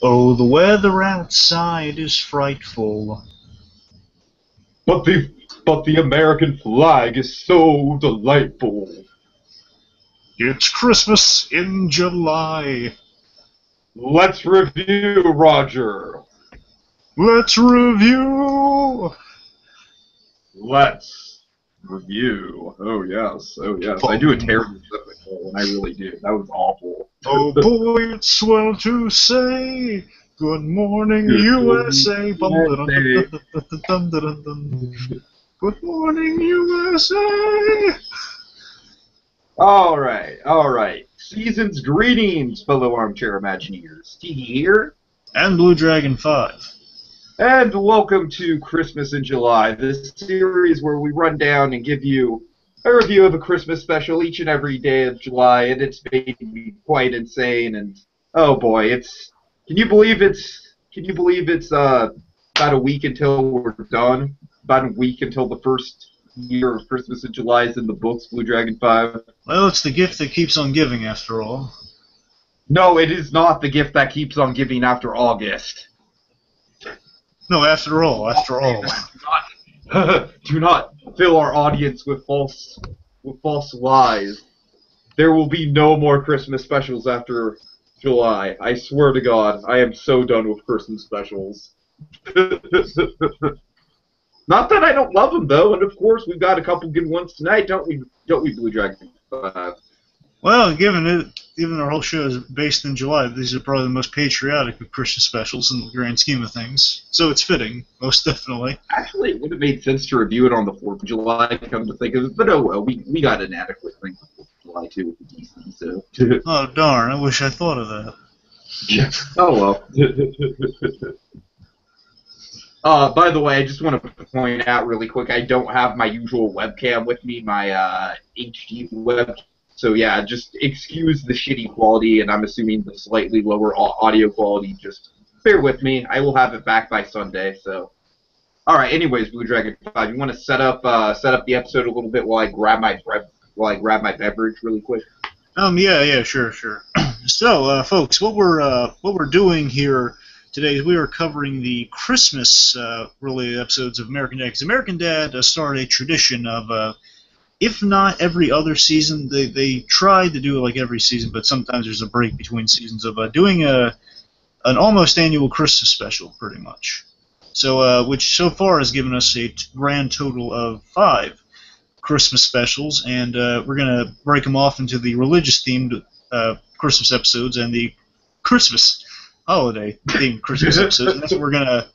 Oh, the weather outside is frightful. But the American flag is so delightful. It's Christmas in July. Let's review, Roger. Let's review. Let's review. Oh yes, oh yes. I do a terrible typical, and I really do. That was awful. Oh boy, it's swell to say. Good morning, Good USA. morning, Good morning, USA. All right, all right. Season's greetings, fellow armchair Imagineers. Tiki here, And Blue Dragon 5. and welcome to Christmas in July, this series where we run down and give you a review of a Christmas special each and every day of July, and it's made me quite insane. And oh boy, can you believe it's about a week until we're done? About a week until the first year of Christmas in July is in the books, Blue Dragon 5. Well, it's the gift that keeps on giving, after all. No, it is not the gift that keeps on giving after August. No, after all. Do not fill our audience with false lies. There will be no more Christmas specials after July. I swear to God, I am so done with Christmas specials. Not that I don't love them though, and of course we've got a couple good ones tonight, don't we? Don't we, Blue Dragon 5? Well, given our whole show is based in July, these are probably the most patriotic of Christmas specials in the grand scheme of things. So it's fitting, most definitely. Actually, it would have made sense to review it on the 4th of July, come to think of it, but oh well, we got an adequate thing for 4th of July too with the DC, so. Oh, darn, I wish I thought of that. Oh well. By the way, I just want to point out really quick, I don't have my usual webcam with me, my HD webcam. So yeah, just excuse the shitty quality, and I'm assuming the slightly lower audio quality. Just bear with me. I will have it back by Sunday. So, all right. Anyways, Blue Dragon 5, you want to set up the episode a little bit while I grab my beverage really quick? Yeah, sure. So, folks, what we're doing here today is we are covering the Christmas related episodes of American Dad. Because American Dad started a tradition of if not every other season, they try to do it like every season, but sometimes there's a break between seasons of doing an almost annual Christmas special, pretty much. So, which so far has given us a grand total of 5 Christmas specials, and we're going to break them off into the religious-themed Christmas episodes and the Christmas holiday-themed Christmas episodes, and that's what we're going to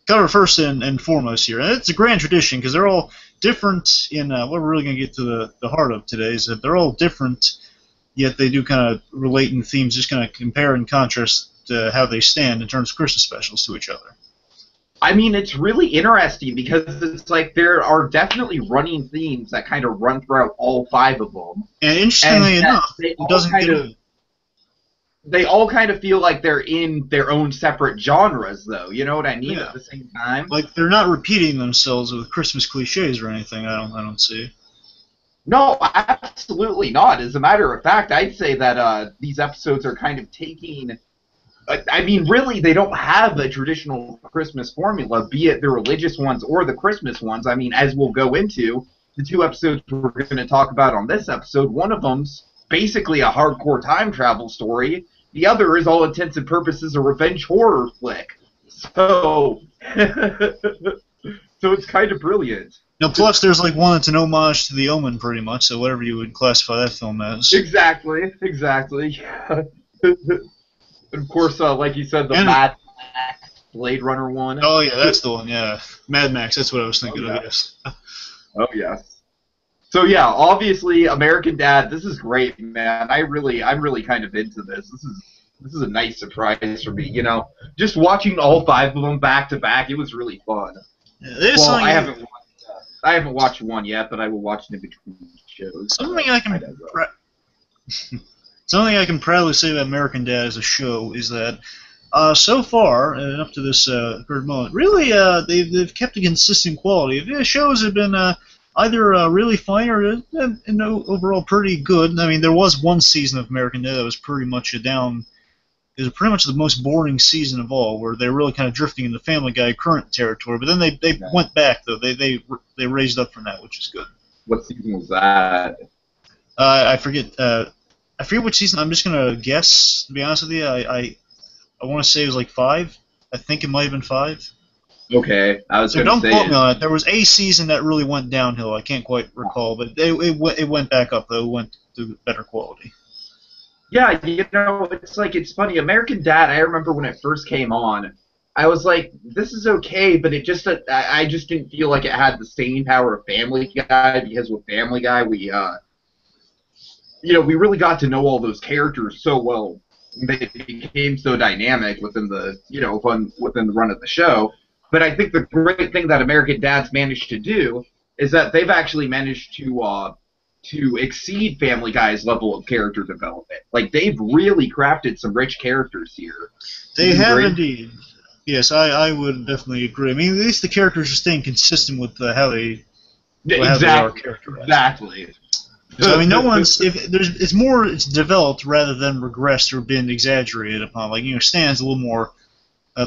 cover first and foremost here. And it's a grand tradition because they're all different in what we're really going to get to the heart of today is that they're all different, yet they do kind of relate in themes, just kind of compare and contrast how they stand in terms of Christmas specials to each other. I mean, it's really interesting because it's like there are definitely running themes that kind of run throughout all 5 of them. And interestingly enough, it doesn't get they all kind of feel like they're in their own separate genres, though. You know what I mean? Yeah. At the same time, like they're not repeating themselves with Christmas cliches or anything. I don't see. No, absolutely not. As a matter of fact, I'd say that these episodes are kind of taking. I mean, really, they don't have a traditional Christmas formula, be it the religious ones or the Christmas ones. I mean, as we'll go into the 2 episodes we're going to talk about on this episode, one of them's basically a hardcore time travel story. The other is, all intents and purposes, a revenge horror flick. So, so it's kind of brilliant. Now, plus there's like one that's an homage to The Omen, pretty much. So whatever you would classify that film as. Exactly. And of course, like you said, the Mad Max Blade Runner one. Oh yeah, that's the one. Yeah, Mad Max. That's what I was thinking of. Yes. Oh yes. So yeah, obviously, American Dad. This is great, man. I'm really kind of into this. This is a nice surprise for me. You know, just watching all 5 of them back to back, it was really fun. Yeah, well, I haven't watched one yet, but I will watch it in between shows. Something I can proudly say about American Dad as a show is that so far, and up to this current moment, really they've kept a consistent quality. The shows have been either really funny or overall pretty good. I mean, there was one season of American Dad that was pretty much a It was pretty much the most boring season of all, where they're really kind of drifting into Family Guy current territory. But then they went back though. They raised up from that, which is good. What season was that? I forget. I forget which season. I'm just gonna guess. To be honest with you, I want to say it was like 5. I think it might have been 5. Okay, I was So going to don't say. quote me on it. There was a season that really went downhill. I can't quite recall, but it went back up though. It went to better quality. Yeah, it's funny. American Dad, I remember when it first came on, I was like, this is okay, but I just didn't feel like it had the staying power of Family Guy, because with Family Guy, we really got to know all those characters so well. They became so dynamic within the run of the show. But I think the great thing that American Dad's managed to do is that they've actually managed to exceed Family Guy's level of character development. Like, they've really crafted some rich characters here. They have indeed. Yes, I would definitely agree. I mean, at least the characters are staying consistent with how they are characterized. Exactly. So, I mean, it's developed rather than regressed or been exaggerated upon. Like, Stan's a little more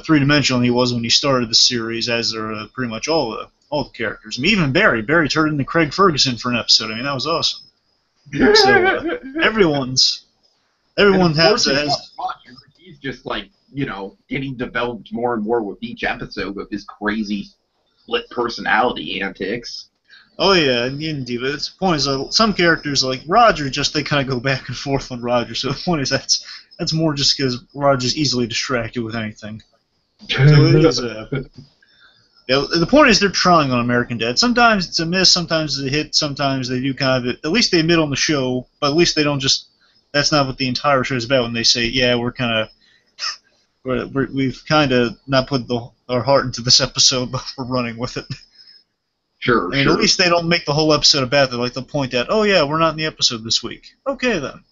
three-dimensional than he was when he started the series, as are pretty much all the characters. I mean, even Barry turned into Craig Ferguson for an episode. I mean, that was awesome. So everyone has he's just like getting developed more and more with each episode with his crazy split personality antics. Oh yeah, indeed. But the point is, some characters like Roger, they kind of go back and forth on Roger. So the point is that's more just because Roger's easily distracted with anything. So it is the point is they're trying on American Dad. Sometimes it's a miss, sometimes it's a hit, sometimes they do kind of. At least they admit on the show, but at least they don't just. That's not what the entire show is about. When they say, "Yeah, we've kind of not put our heart into this episode, but we're running with it." Sure. I mean, at least they don't make the whole episode about that. Like they'll point out, "Oh yeah, we're not in the episode this week." Okay then.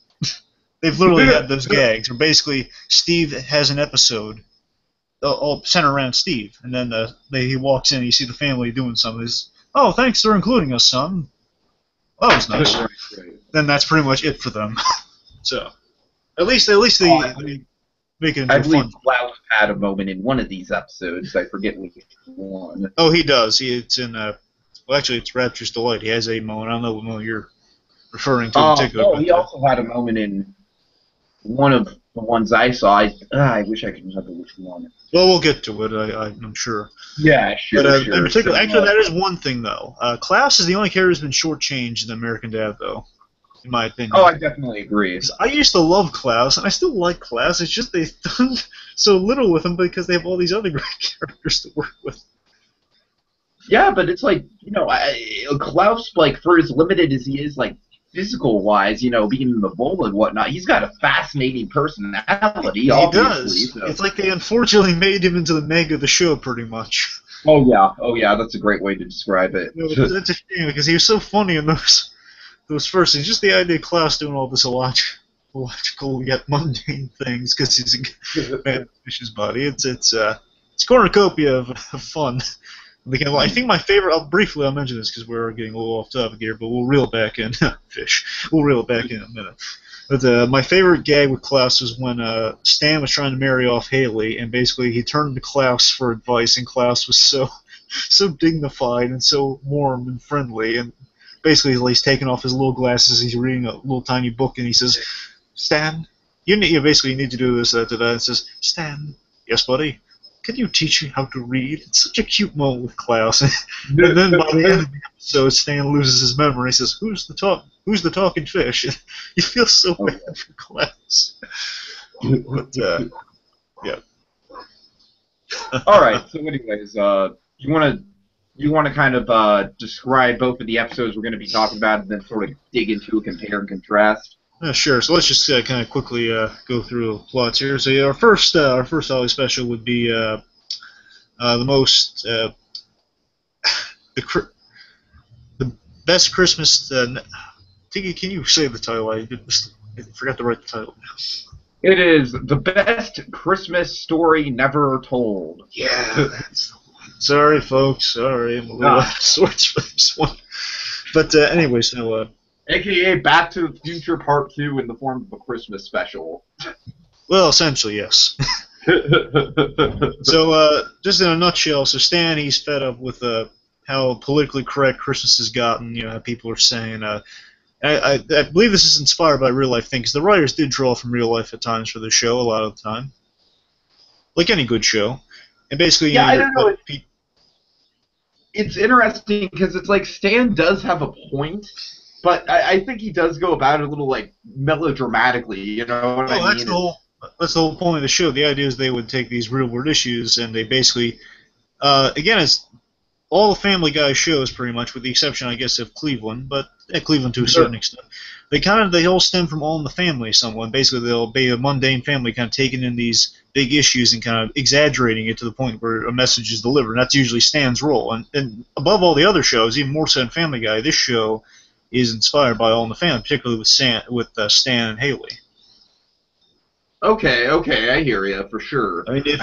They've literally had those gags, where basically Steve has an episode. All centered around Steve, and then he walks in and you see the family doing something. Oh, thanks for including us, son. Oh, that was nice. Right. Then that's pretty much it for them. So, at least they make it into I believe fun. Klaus had a moment in one of these episodes. I forget which one. Oh, he does. It's in. Well, actually, it's Rapture's Delight. He has a moment. I don't know what moment you're referring to in particular. Oh, he also had a moment in one of the ones I saw. I wish I could remember which one. Well, we'll get to it, I'm sure. Yeah, sure. But sure in particular, actually, that is one thing, though. Klaus is the only character who's been shortchanged in American Dad, though, in my opinion. Oh, I definitely agree. I used to love Klaus, and I still like Klaus. It's just they've done so little with him because they have all these other great characters to work with. Yeah, but it's like, Klaus, like, for as limited as he is, like, physical-wise, being in the bowl and whatnot, he's got a fascinating personality, he obviously. Does. So. It's like they unfortunately made him into the Meg of the show, pretty much. Oh, yeah, that's a great way to describe it. That's a shame, because he was so funny in those first things. Just the idea of Klaus doing all this illogical yet mundane things, because he's a man in his body. It's cornucopia of fun. I think my favorite. I'll mention this because we're getting a little off topic here, but we'll reel it back in. We'll reel it back in a minute. But my favorite gag with Klaus was when Stan was trying to marry off Haley, and basically he turned to Klaus for advice, and Klaus was so dignified and so warm and friendly, and basically he's taking off his little glasses, he's reading a little tiny book, and he says, "Stan, you need to do this, that, that." And says, "Stan, yes, buddy. Can you teach me how to read?" It's such a cute moment with Klaus. And then by the end of the episode, Stan loses his memory. He says, Who's the talking fish?" You feel so bad for Klaus. But, yeah. All right. So, anyways, you want to kind of describe both of the episodes we're going to be talking about, and then sort of dig into a compare and contrast? Sure. So let's just kind of quickly go through the plots here. So yeah, our first holiday special would be the most the best Christmas. Tiggy, can you say the title? I forgot to write the title. It is the best Christmas story never told. Yeah. That's the one. Sorry, folks. Sorry, I'm a little out of sorts for this one. But anyway, so. AKA Back to the Future Part 2 in the form of a Christmas special. Well, essentially, yes. So, just in a nutshell, so Stan, he's fed up with how politically correct Christmas has gotten. You know, how people are saying. I believe this is inspired by real life things. The writers did draw from real life at times for the show, a lot of the time, like any good show. And basically, Yeah, I you don't know. It's interesting because it's like Stan does have a point, but I think he does go about it a little like melodramatically. You know what I mean? That's the whole point of the show. The idea is they would take these real world issues and they basically, again, it's all the Family Guy shows pretty much, with the exception, I guess, of Cleveland, but Cleveland to a certain extent. They all stem from All in the Family somewhat. Basically, they'll be a mundane family kind of taking in these big issues and kind of exaggerating it to the point where a message is delivered. And that's usually Stan's role. And above all the other shows, even more so than Family Guy, this show is inspired by All in the Family, particularly with Stan and Haley. Okay, I hear you for sure. I mean, if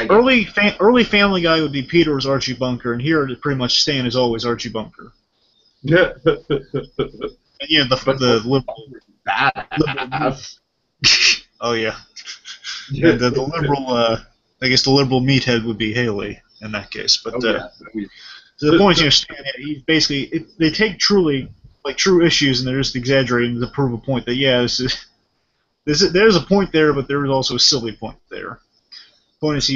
early Family Guy would be Peter as Archie Bunker, and here pretty much Stan is always Archie Bunker. Yeah. And yeah, the liberal. Badass. Oh yeah. And the liberal, I guess the liberal meathead would be Haley in that case. But so the point is, Stan, he's basically they take true issues and they're just exaggerating to prove a point that there's a point there, but there is also a silly point there. Point is,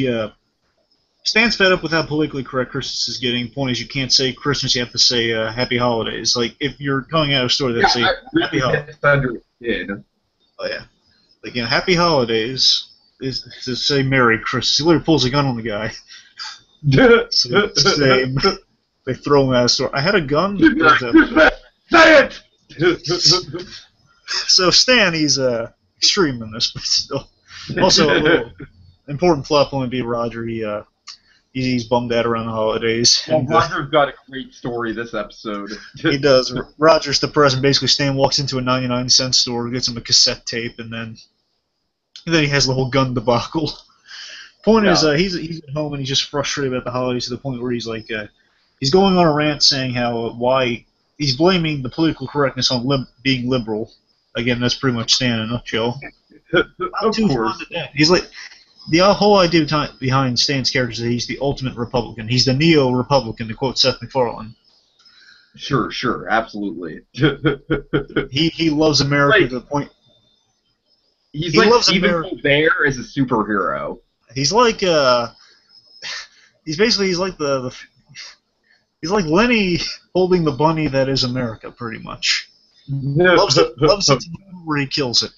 Stan's fed up with how politically correct Christmas is getting. Point is, you can't say Christmas, you have to say Happy Holidays. Like, if you're coming out of a story that say Happy Holidays. Oh, yeah. Like, Happy Holidays is to say Merry Christmas. He literally pulls a gun on the guy. They throw him out of the store. I had a gun. Say it! So Stan, he's extreme in this, but still. Also, a little important plot point would be Roger. He's bummed out around the holidays. Well, Roger's got a great story this episode. He does. Roger's depressed, and basically Stan walks into a 99-cent store, gets him a cassette tape, and then he has the whole gun debacle. Point is, he's at home and he's just frustrated about the holidays to the point where he's like, he's going on a rant saying why he's blaming the political correctness on being liberal. Again, that's pretty much Stan in a nutshell. Of course. He's like, the whole idea behind Stan's character is that he's the ultimate Republican. He's the neo-Republican, to quote Seth MacFarlane. Sure, absolutely. He loves America to the point. He's like Stephen Colbert as a superhero. He's like he's like he's like Lenny holding the bunny that is America, pretty much. Loves it to the point where he kills it.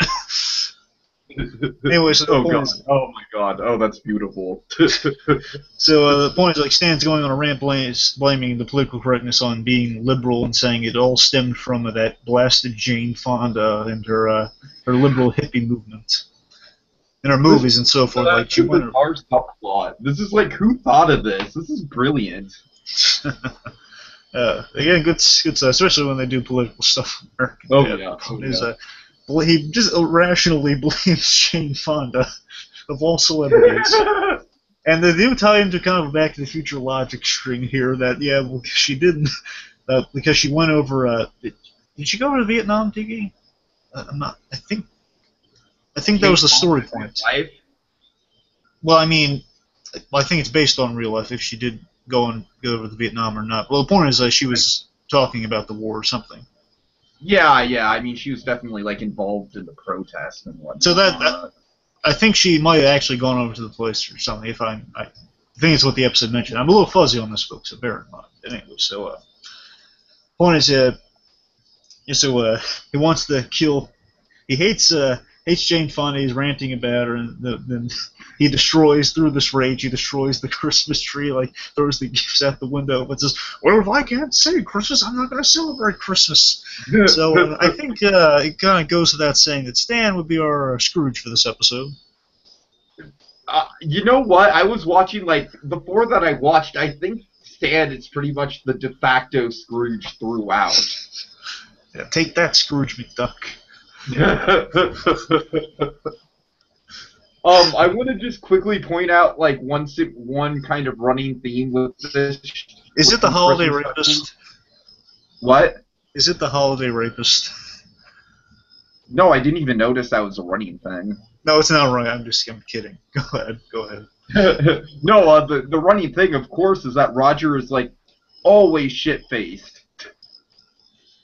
Anyways, oh my god, oh that's beautiful. So the point is, like, Stan's going on a rant blaming the political correctness on being liberal and saying it all stemmed from that blasted Jane Fonda and her liberal hippie movement in her movies and so forth. Like, she went. This is like, who thought of this? This is brilliant. Again, good stuff, especially when they do political stuff. He just irrationally blames Jane Fonda, of all celebrities. And they do tie into kind of a Back to the Future logic string here that, she didn't, because she went over, did she go over to Vietnam, Tiki? I'm not, I think that was the story point. Life? Well, I mean, I think it's based on real life, if she did go over to Vietnam or not. Well, the point is she was talking about the war or something. Yeah. I mean, she was definitely involved in the protest and whatnot. So that I think she might have actually gone over to the place or something. I think it's what the episode mentioned. I'm a little fuzzy on this, folks. So bear in mind. Anyway, so point is, he wants to kill. He hates Jane Fonda. He's ranting about her, and then he destroys the Christmas tree, throws the gifts out the window, but says, "Well, if I can't say Christmas, I'm not going to celebrate Christmas." So I think it kind of goes without saying that Stan would be our Scrooge for this episode. You know what? I was watching, before that I watched, I think Stan is pretty much the de facto Scrooge throughout. Yeah, take that, Scrooge McDuck. I want to just quickly point out one kind of running theme with this. Is it the holiday rapist? What? Is it the holiday rapist? No, I didn't even notice that was a running thing. No, it's not right. I'm kidding. Go ahead. Go ahead. No, the running thing, of course, is that Roger is like always shit faced.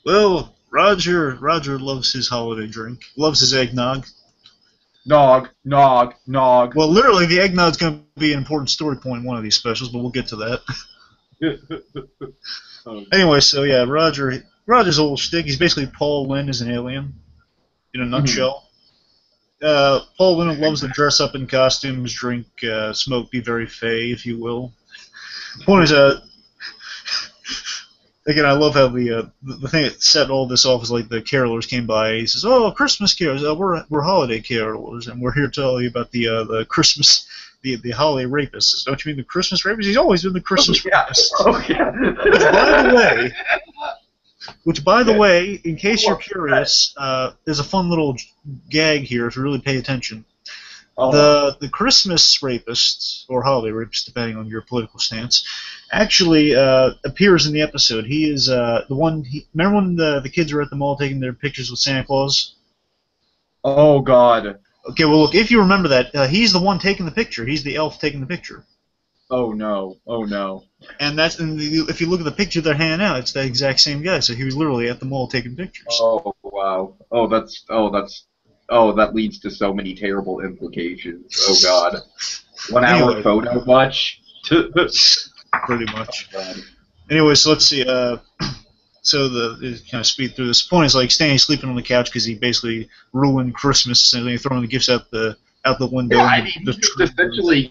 Well, Roger loves his holiday drink. Loves his eggnog. Nog, nog, nog. Well, literally, the eggnog's going to be an important story point in one of these specials, but we'll get to that. Anyway, so yeah, Roger's old shtick. He's basically Paul Lynde as an alien, in a nutshell. Paul Lynde loves to dress up in costumes, drink, smoke, be very fey, if you will. Point is, again, I love how the thing that set all this off is like the carolers came by. He says, "Oh, Christmas carols. We're holiday carolers, and we're here to tell you about the Christmas, the holiday rapists." Don't you mean the Christmas rapists? He's always been the Christmas rapist. Oh yeah. Which, by the way, in case you're curious, there's a fun little gag here if you really pay attention. The Christmas rapist, or holiday rapist, depending on your political stance, actually appears in the episode. He is the one. Remember when the kids were at the mall taking their pictures with Santa Claus? Oh God. Okay, well look, if you remember that, he's the one taking the picture. He's the elf taking the picture. Oh no. Oh no. And if you look at the picture they're handing out, it's the exact same guy. So he was literally at the mall taking pictures. Oh wow. That leads to so many terrible implications. Oh God. 1 hour photo much? Pretty much. Oh, anyway, so let's see. So kind of speed through this. Point is like Stanley sleeping on the couch because he basically ruined Christmas and throwing the gifts out the window. Yeah, I mean, he just essentially,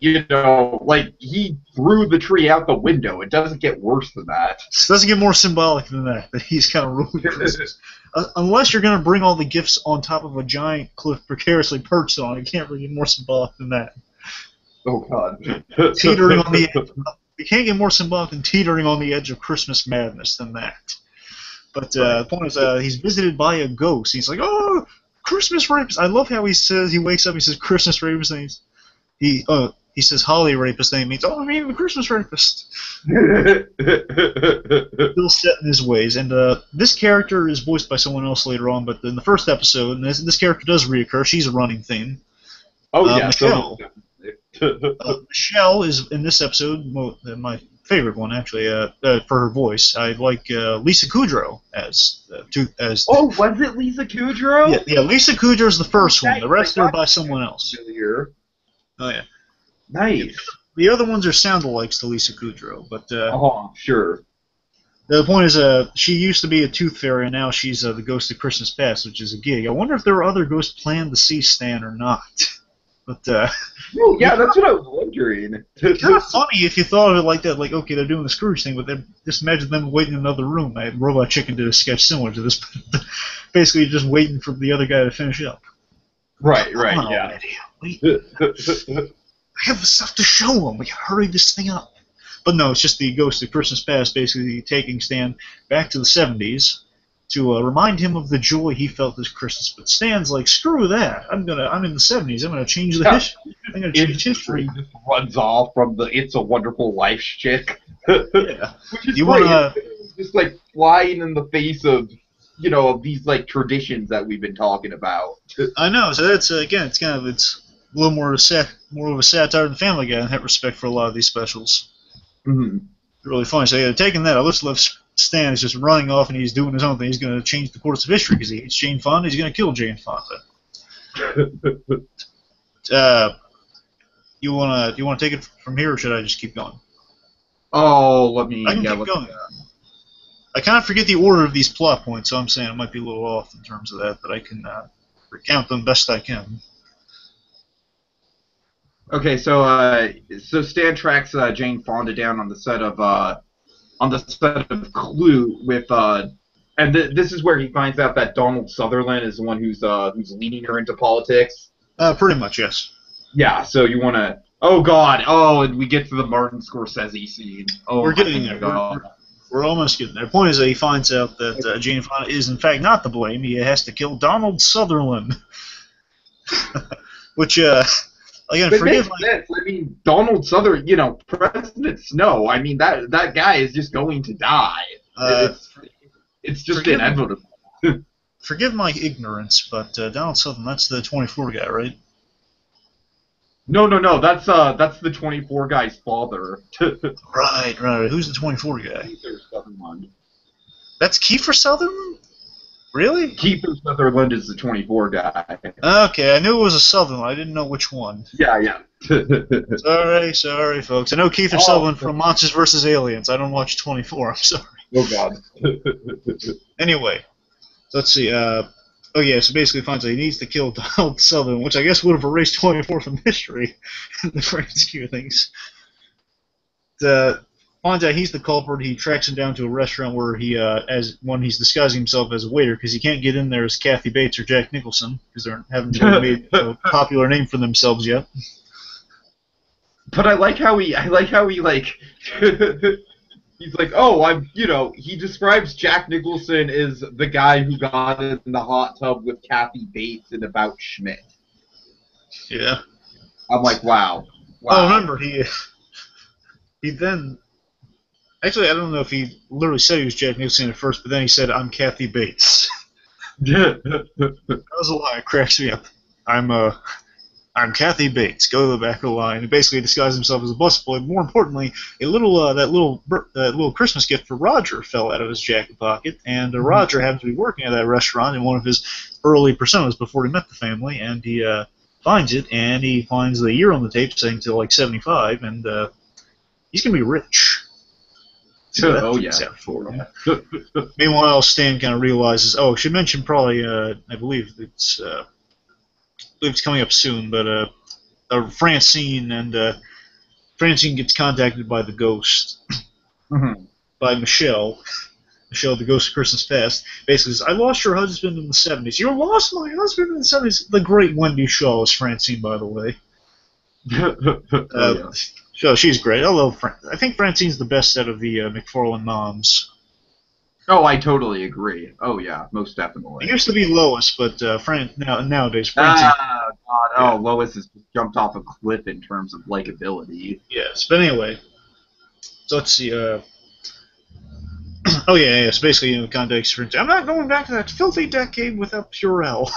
like he threw the tree out the window. It doesn't get worse than that. It doesn't get more symbolic than that. That he's kind of ruined Christmas. Unless you're going to bring all the gifts on top of a giant cliff precariously perched on, it can't really get more symbolic than that. Oh God. Teetering on the you can't get more symbolic than teetering on the edge of Christmas madness than that. But the point is, he's visited by a ghost. He's like, "Oh, Christmas rapist!" I love how he says, he wakes up, he says Christmas rapist, and he says holiday rapist, and he means, "Oh, I mean the Christmas rapist." Still set in his ways, and this character is voiced by someone else later on. But in the first episode, and this character does reoccur. She's a running theme. Oh yeah, Michelle. Michelle is in this episode my favorite one actually for her voice. I like Lisa Kudrow as. Oh, was it Lisa Kudrow? Yeah, Lisa Kudrow is the first one. The rest are by someone else. Familiar. Oh yeah. Nice. The other ones are sound-alikes to Lisa Kudrow, but sure. The point is, she used to be a tooth fairy, and now she's the ghost of Christmas Past, which is a gig. I wonder if there are other ghosts planned to see Stan or not. But oh, yeah, that's what I was wondering. It's kind of funny if you thought of it like that. Like, okay, they're doing the Scrooge thing, but just imagine them waiting in another room. Robot Chicken did a sketch similar to this, basically just waiting for the other guy to finish up. Right, yeah. Wait. I have stuff to show them. We gotta hurry this thing up. But no, it's just the ghost of Christmas Past, basically taking Stan back to the 70s to remind him of the joy he felt this Christmas. But Stan's like, screw that. I'm in the 70s. I'm gonna change the history. I'm gonna change history. Just runs off from the "It's a Wonderful Life" shtick. Yeah. Which is great. Just like flying in the face of these like traditions that we've been talking about. I know. So that's again, it's a little more of a satire than Family Guy in that respect for a lot of these specials. Mm-hmm. Really funny. So yeah, taking that, I just love Stan is just running off and he's doing his own thing. He's going to change the course of history because he hates Jane Fonda. He's going to kill Jane Fonda. You want to take it from here, or should I just keep going? Oh, let me. I can keep going. I kind of forget the order of these plot points, so I'm saying it might be a little off in terms of that, but I can recount them best I can. Okay, so Stan tracks Jane Fonda down on the set of Clue with and this is where he finds out that Donald Sutherland is the one who's leading her into politics. Pretty much, yes. Yeah, so you want to. Oh God! Oh, and we get to the Martin Scorsese scene. Oh, we're getting there. We're almost getting there. The point is that he finds out that Jane Fonda is in fact not to blame. He has to kill Donald Sutherland, which again, forgive my. I mean, Donald Sutherland. President Snow. I mean, that guy is just going to die. It's just inevitable. Forgive my ignorance, but Donald Sutherland, that's the 24 guy, right? No. That's the 24 guy's father. Right, right. Who's the 24 guy? Kiefer Sutherland. That's Kiefer Sutherland? Really? Kiefer Sutherland is the 24 guy. Okay, I knew it was a Sutherland. I didn't know which one. Yeah. Sorry, folks. I know Kiefer Oh, Sutherland from Monsters vs. Aliens. I don't watch 24. I'm sorry. oh God. Anyway, let's see. Oh yeah, so basically finds out he needs to kill Donald Sutherland, which I guess would have erased 24 from history in the grand scheme of things. Finds out he's the culprit. He tracks him down to a restaurant where he's disguising himself as a waiter because he can't get in there as Kathy Bates or Jack Nicholson because they haven't really made a popular name for themselves yet. But I like how he he's like, oh, he describes Jack Nicholson as the guy who got in the hot tub with Kathy Bates in About Schmidt. Yeah. I'm like, wow. Oh, remember, he then... Actually, I don't know if he literally said he was Jack Nicholson at first, but then he said, I'm Kathy Bates. That was a lie. It cracks me up. I'm Kathy Bates. Go to the back of the line. He basically disguised himself as a busboy. More importantly, that little Christmas gift for Roger fell out of his jacket pocket, and Roger happens to be working at that restaurant in one of his early personas before he met the family, and he finds it, and he finds the year on the tape saying till like 75, and he's gonna be rich. So that takes out for him. Meanwhile, Stan kind of realizes, I should mention probably, I believe it's coming up soon, but Francine gets contacted by the ghost, by Michelle, the ghost of Christmas Past. Basically says, I lost your husband in the 70s. You lost my husband in the 70s? The great Wendy Shaw is Francine, by the way. So she's great. I love I think Francine's the best out of the McFarlane moms. Oh, I totally agree. Oh yeah, most definitely. It used to be Lois, but nowadays Francine. God, yeah. Lois has jumped off a cliff in terms of likability. Yes, but anyway, so let's see. So basically, context for I'm not going back to that filthy decade without Purell.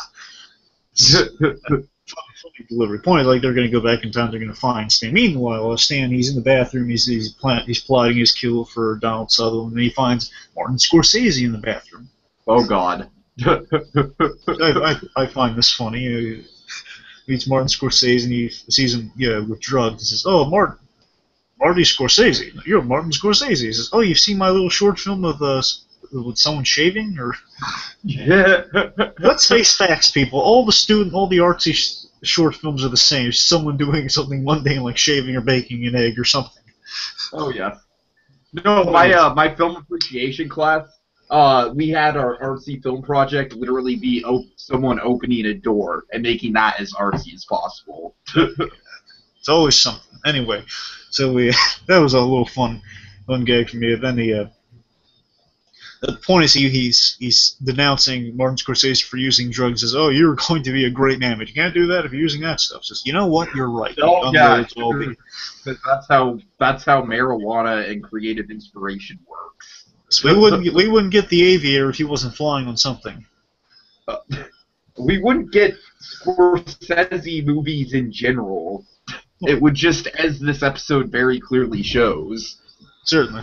Funny delivery. Point is, like, they're going to go back in time. They're going to find Stan. Meanwhile, Stan, he's in the bathroom. He's plotting his kill for Donald Sutherland, and he finds Martin Scorsese in the bathroom. Oh God! I find this funny. He meets Martin Scorsese, and he sees him with drugs. He says, "Oh, Marty Scorsese. You're Martin Scorsese." He says, "Oh, you've seen my little short film with someone shaving?" Or yeah. Let's face facts, people. All the artsy short films are the same. Someone doing something mundane like shaving or baking an egg or something. Oh yeah. No, my film appreciation class, we had our artsy film project literally be someone opening a door and making that as artsy as possible. It's always something. Anyway, so that was a little fun gag for me. Then the point is he's denouncing Martin Scorsese for using drugs. Says, "Oh, you're going to be a great man, but you can't do that if you're using that stuff." Says, "You know what? You're right." Oh yeah, that's how marijuana and creative inspiration works. So we wouldn't get The Aviator if he wasn't flying on something. We wouldn't get Scorsese movies in general. It would just, as this episode very clearly shows. Certainly.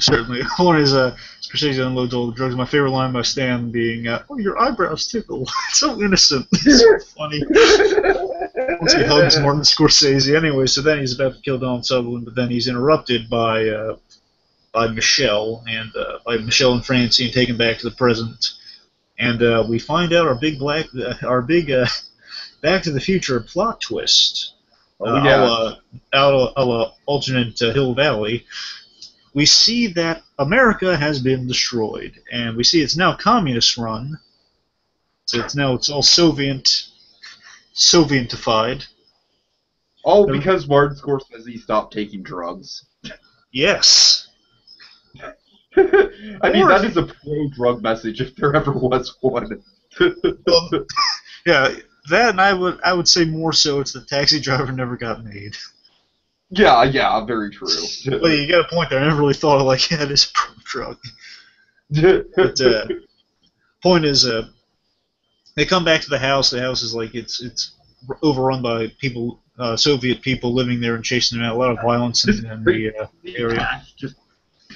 One is Scorsese unloads all the drugs. My favorite line by Stan being, "Oh, your eyebrows tickle." It's so innocent. It's so funny. Once he hugs Martin Scorsese. Anyway, so then he's about to kill Donald Sutherland, but then he's interrupted by Michelle and Francine taken back to the present, and we find out our big Back to the Future plot twist. Alternate Hill Valley. We see that America has been destroyed, and we see it's now communist run. So it's all Sovietified. All because Martin Scorsese stopped taking drugs. Yes. I mean, that is a pro-drug message if there ever was one. Yeah, that, and I would say more so it's the Taxi Driver never got made. Yeah, very true. Well, you got a point there. I never really thought of it is pro-drug. But point is, they come back to the house. The house is it's overrun by people Soviet people living there and chasing them out. A lot of violence in the area. Just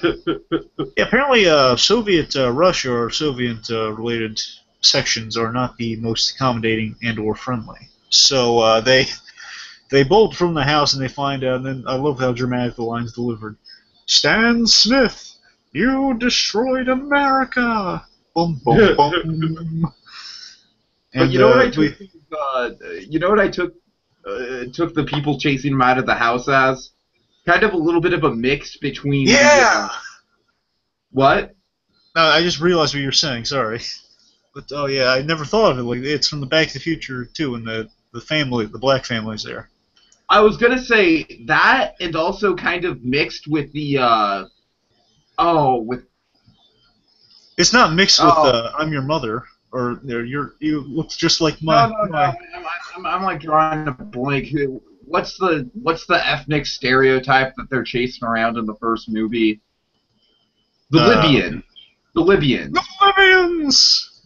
Yeah, apparently, Soviet Russia or Soviet related sections are not the most accommodating and/or friendly. So they bolt from the house and they find out. And then I love how dramatic the line's delivered. Stan Smith, you destroyed America. Boom, boom, boom. But you know what I took? You know what I took? Took the people chasing him out of the house as kind of a little bit of a mix between. Yeah. What? No, I just realized what you were saying. Sorry. But oh yeah, I never thought of it like it's from the Back to the Future too, and the family, the black family's there. I was gonna say that, and also kind of mixed with the with. It's not mixed with I'm Your Mother. Or you look just like my. No. I'm like drawing a blank. What's the ethnic stereotype that they're chasing around in the first movie? The Libyan. The Libyans.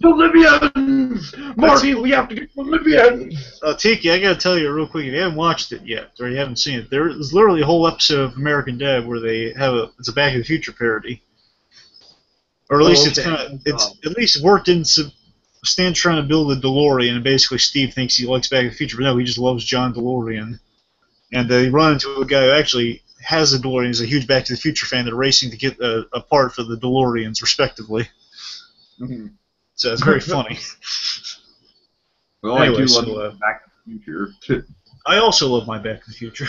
The Libyans. Marty, we have to get the Libyans. Tiki, I gotta tell you real quick, if you haven't watched it yet or you haven't seen it, there's literally a whole episode of American Dad where they have it's a Back to the Future parody, or at least it's at least worked in. Stan's trying to build a DeLorean, and basically Steve thinks he likes Back to the Future, but no, he just loves John DeLorean. And they run into a guy who actually has a DeLorean. He's a huge Back to the Future fan. They're racing to get a part for the DeLoreans, respectively. Mm-hmm. So it's very funny. Well, anyway, I do love Back to the Future. I also love my Back to the Future.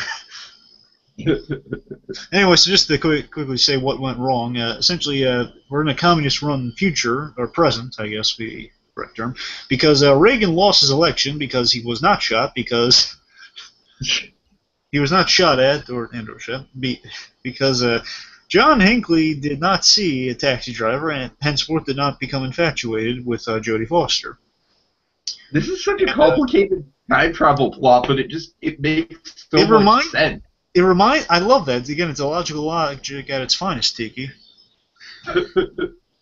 Anyway, so just to quickly say what went wrong, essentially we're in a communist-run future, or present, I guess the correct term, because Reagan lost his election because he was not shot, because he was not shot at, or shot, because John Hinckley did not see a taxi driver and henceforth did not become infatuated with Jodie Foster. This is such a complicated time travel plot, but it makes so much sense. I love that. Again, it's a logical logic at its finest, Tiki.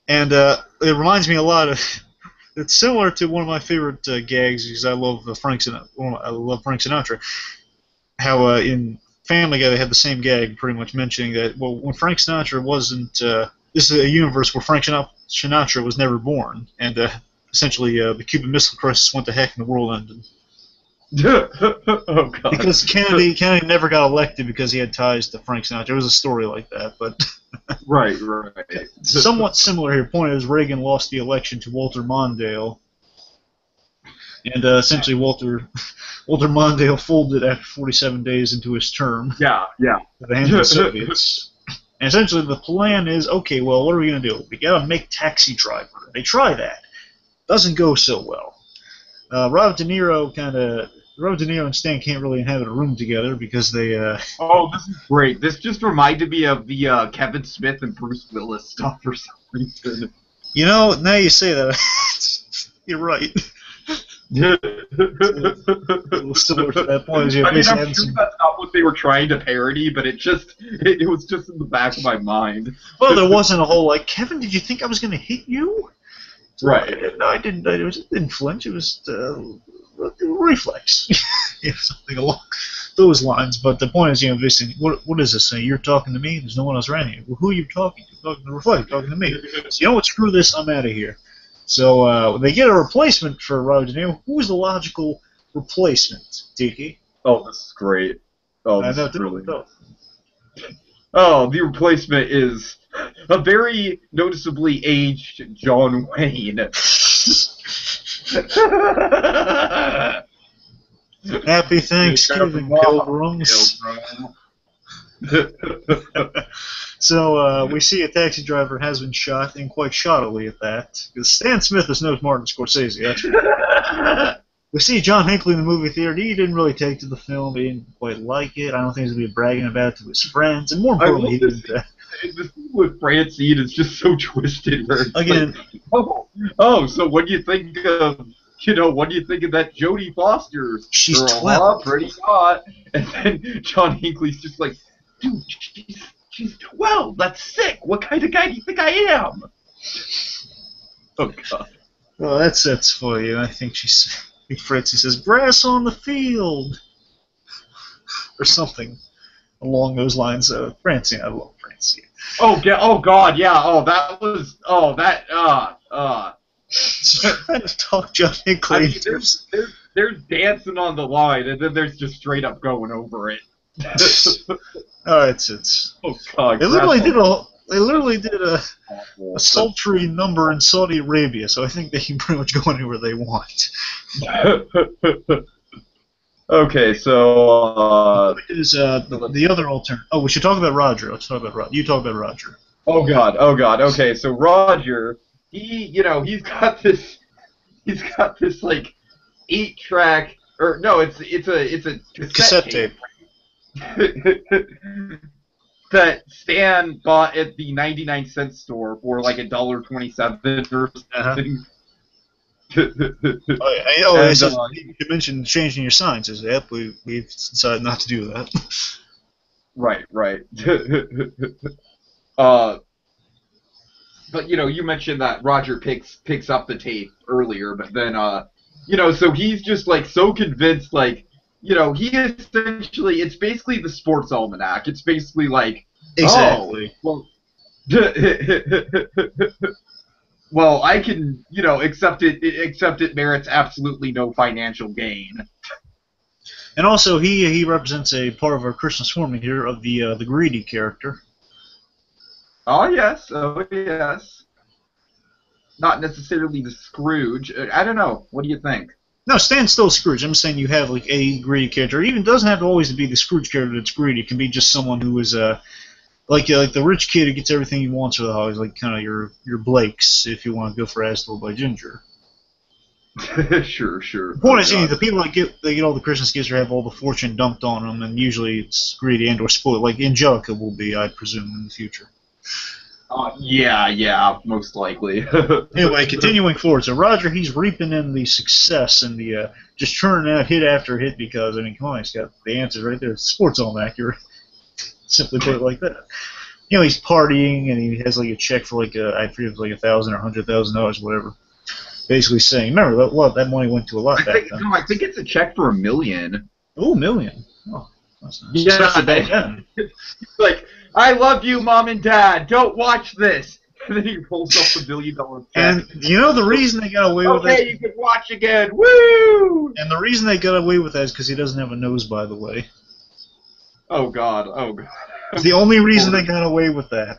And it reminds me a lot of. It's similar to one of my favorite gags because I love Frank Sinatra. How in Family Guy they had the same gag, pretty much mentioning that when Frank Sinatra wasn't. This is a universe where Frank Sinatra was never born, and essentially the Cuban Missile Crisis went to heck and the world ended. Oh God! Because Kennedy never got elected because he had ties to Frank Sinatra. It was a story like that, but right. Somewhat similar here. Point is Reagan lost the election to Walter Mondale, and essentially Walter Mondale folded after 47 days into his term. Yeah. At the hands of the Soviets. And essentially the plan is, okay, well, what are we gonna do? We gotta make Taxi Driver. They try that. Doesn't go so well. Robert De Niro and Stan can't really inhabit a room together because they. Oh, this is great. This just reminded me of the Kevin Smith and Bruce Willis stuff for some reason. You know, now you say that, you're right. Similar to that point. I mean, I'm sure that's not what they were trying to parody, but it was just in the back of my mind. Well, there wasn't a whole like, Kevin, did you think I was going to hit you? Right. No, I didn't. It didn't flinch. It was reflex. Something along those lines. But the point is, basically, what is this? You're talking to me? There's no one else around here. Well, who are you talking to? Talking to Reflect. Talking to me. So, you know what? Screw this. I'm out of here. So they get a replacement for Robert De Niro. Who is the logical replacement, Tiki? Oh, this is great. Oh, this is really good. Oh, the replacement is a very noticeably aged John Wayne. Happy Thanksgiving, Pilgrims. So we see a taxi driver has been shot, and quite shoddily at that. Because Stan Smith is no Martin Scorsese. That's right. We see John Hinckley in the movie theater. He didn't really take to the film. He didn't quite like it. I don't think he's going to be bragging about it to his friends. And more importantly, he didn't. The scene with Francine is just so twisted. Where again, like, so what do you think of? What do you think of that Jodie Foster? She's girl? 12. Pretty hot. And then John Hinckley's just like, dude, she's 12. That's sick. What kind of guy do you think I am? Oh God. Well, that's for you. I think Francie says, grass on the field. or something along those lines. Francine, I love Francine. Oh, oh God, yeah. Oh, that was. Oh, that. Just trying to talk John I Hinckley. mean, there's dancing on the line, and then there's just straight up going over it. It's. Oh God, They literally did a sultry number in Saudi Arabia, so I think they can pretty much go anywhere they want. Okay, so Is the other alternative? Oh, we should talk about Roger. Let's talk about Roger. You talk about Roger. oh God, oh God. Okay, so Roger, he's got this like 8-track, or no, it's a Cassette tape. that Stan bought at the 99-cent store for like $1.27 or something. You mentioned changing your signs. Is yep, we've decided not to do that. Right. But you mentioned that Roger picks up the tape earlier, but then so he's just like so convinced, like he essentially, it's basically the sports almanac. It's basically like exactly. Oh, well, well, I can accept it merits absolutely no financial gain. And also, he represents a part of our Christmas formula here of the greedy character. Oh yes. Not necessarily the Scrooge. I don't know. What do you think? No, Stan's still Scrooge. I'm saying you have like a greedy character. It even doesn't have to always be the Scrooge character that's greedy. It can be just someone who is like the rich kid who gets everything he wants for the holidays, like kind of your Blakes, if you want to go for As Told by Ginger. Sure. The point is, the people that get all the Christmas gifts or have all the fortune dumped on them, and usually it's greedy and or spoiled. Like Angelica will be, I presume, in the future. Yeah, most likely. Anyway, continuing forward. So Roger, he's reaping in the success and the just churning out hit after hit because, I mean, come on, he's got the answers right there. It's sports almanac. Simply put it like that. He's partying and he has like a check for like I forget if it was like $1,000 or $100,000, whatever. Basically saying, remember that money went to a lot back then. No, I think it's a check for $1 million. Oh, $1 million. Oh, that's nice. Yeah, like, I love you, Mom and Dad. Don't watch this. And then he rolls off $1 million check. And the reason they got away with that? Okay, you can watch again. Woo! And the reason they got away with that is because he doesn't have a nose, by the way. Oh God. It's the only reason they got away with that.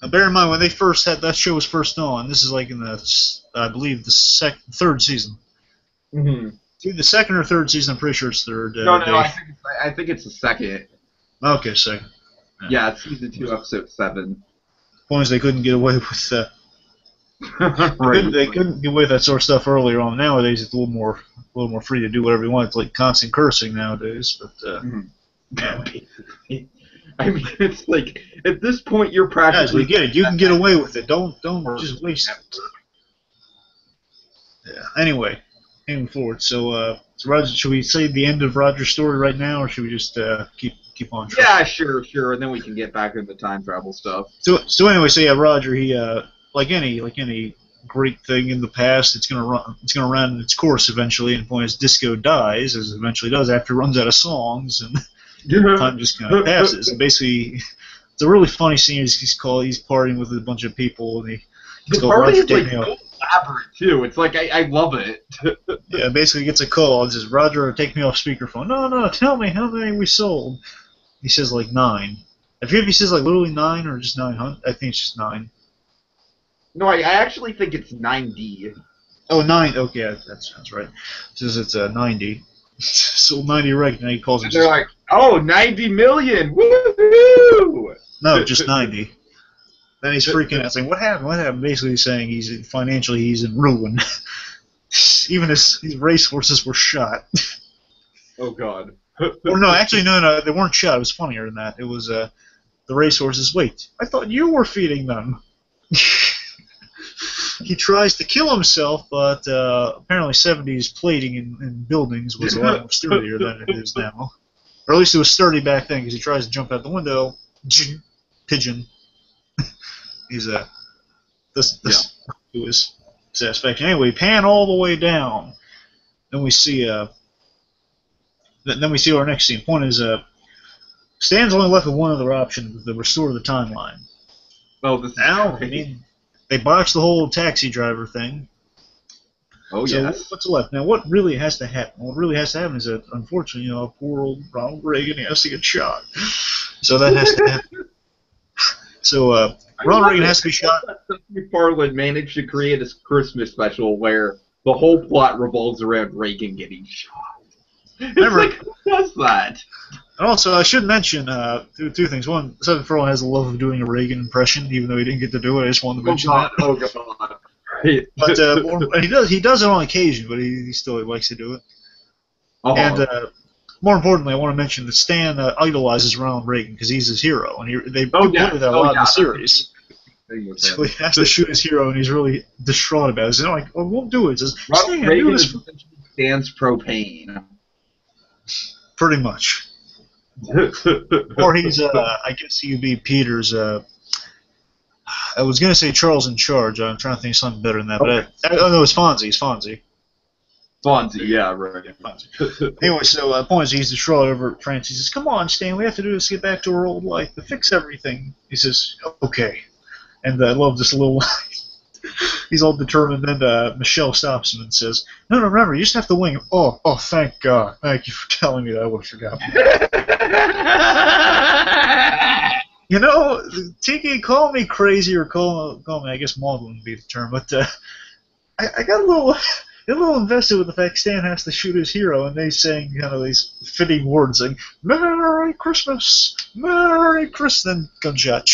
Now, bear in mind, when they first had that show was first on, this is like in I believe the third season. Mm-hmm. Either the second or third season. I'm pretty sure it's third. No, I think it's the second. Okay, second. Yeah, it's season 2, episode 7. Point is, they couldn't get away with that. They couldn't get away with that sort of stuff earlier on. Nowadays, it's a little more free to do whatever you want. It's like constant cursing nowadays. But anyway. I mean, it's like at this point you're practically. Guys, we get it. You can get away with it. Don't just waste it. Yeah. Anyway, moving forward. So Roger, should we say the end of Roger's story right now, or should we just keep on track? Yeah, sure, and then we can get back into the time travel stuff. So anyway, Roger, he like any great thing in the past, it's gonna run its course eventually, and when his disco dies, as it eventually does after it runs out of songs, and time just kind of passes. And basically, it's a really funny scene. He's partying with a bunch of people, and he's called Roger, take me off. Elaborate too. It's like I love it. Yeah, basically gets a call. It says, Roger, take me off speakerphone. No, tell me how many we sold. He says like 9. I forget if he says like literally 9 or just 900. I think it's just 9. No, I actually think it's 90. Oh, 9. Okay, that's right. It says it's 90. Sold 90 right now. He calls it. They're like, oh, 90 million. Woohoo! No, just 90. Then he's freaking out, saying, "What happened? What happened?" Basically saying he's in ruin. Even his racehorses were shot. Oh God. Or no, actually no, they weren't shot. It was funnier than that. It was the racehorses. Wait, I thought you were feeding them. He tries to kill himself, but apparently 70s plating in buildings was a lot more sturdier than it is now. Or at least it was sturdy back then, because he tries to jump out the window. Pigeon. He's this to his satisfaction. Anyway, pan all the way down. Then we see then we see our next scene. Point is, Stan's only left with one other option: to restore the timeline. Oh, this is Now, great. I mean, they botched the whole taxi driver thing. Oh, So yes. what's left now? What really has to happen? What really has to happen is that, unfortunately, poor old Ronald Reagan, he has to get shot. So that has to happen. So Ronald Reagan has to be shot. McFarlane managed to create a Christmas special where the whole plot revolves around Reagan getting shot. It's Remember, like, who does that? and also, I should mention two things. One, Seven Furlong has a love of doing a Reagan impression, even though he didn't get to do it. I just wanted to mention that. Oh, God. Right. But and he does it on occasion, but he still likes to do it. Oh. And more importantly, I want to mention that Stan idolizes Ronald Reagan because he's his hero, and they play that a lot in the series. So he has to shoot his hero, and he's really distraught about it. He's like, "Oh, won't do it." He says, Ronald Reagan stands propane. Pretty much. Or he's, I guess he would be Peter's. I was going to say Charles in Charge. I'm trying to think of something better than that. Okay. But no, it's Fonzie. It's Fonzie. Fonzie, yeah, right. Fonzie. Anyway, so point is, he's distraught over France. He says, "Come on, Stan, we have to do this to get back to our old life, to fix everything." He says, "Okay." And I love this little line. He's all determined. Then Michelle stops him and says, "No, remember, you just have to wing him." Oh, thank God. Thank you for telling me that. I would have forgotten. Tiki, call me crazy or call me, I guess maudlin would be the term, but I got a little invested with the fact Stan has to shoot his hero, and they saying kind of these fitting words, like "Merry Christmas, Merry Christmas," then gunshot,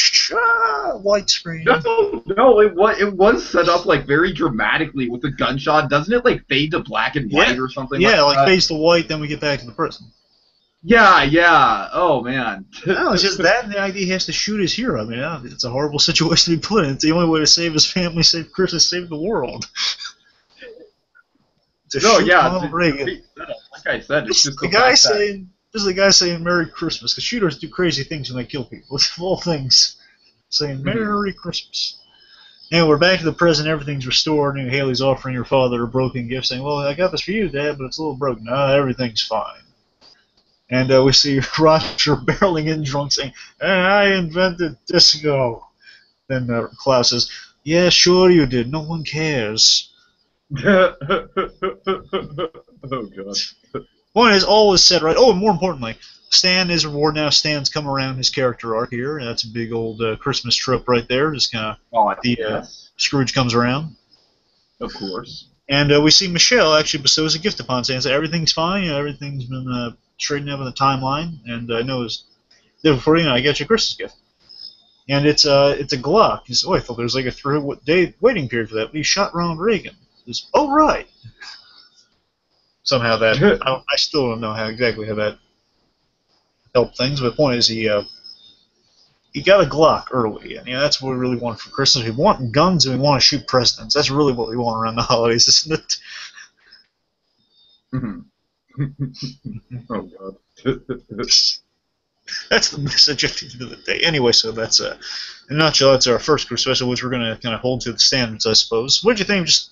white screen. No, it was set up like very dramatically with the gunshot. Doesn't it like fade to black and white or something? Yeah, like that? fades to white, then we get back to the prison. Yeah. Oh, man. No, it's just that and the idea he has to shoot his hero. I mean, it's a horrible situation to be put in. It's the only way to save his family, save Christmas, save the world. Like I said, it's just the guy saying, "This is the guy saying Merry Christmas," because shooters do crazy things when they kill people. It's of all things, saying Merry Christmas. And we're back to the present. Everything's restored. And Haley's offering her father a broken gift, saying, "Well, I got this for you, Dad, but it's a little broken." "No, everything's fine." And we see Roger barreling in drunk, saying, "I invented disco." Then Klaus says, "Yeah, sure you did. No one cares." Oh, God. Point is, all is said right. Oh, and more importantly, Stan is rewarded now. Stan's come around his character arc here, and that's a big old Christmas trope right there. Just kind of Scrooge comes around. Of course. And we see Michelle actually bestows a gift upon Stan. So everything's fine. Everything's been straightened up in the timeline. And I know it's before I get you a Christmas gift. And it's a Glock. He says, "Oh, I thought there was like a 3-day waiting period for that." But he shot Ronald Reagan. He says, "Oh, right." Somehow that I still don't know exactly how that helped things. But the point is, he got a Glock early, and that's what we really want for Christmas. We want guns, and we want to shoot presidents. That's really what we want around the holidays, isn't it? Mm-hmm. Oh, God. That's the message at the end of the day. Anyway, so that's in a nutshell, that's our first Christmas special, which we're going to kind of hold to the standards, I suppose. What do you think of just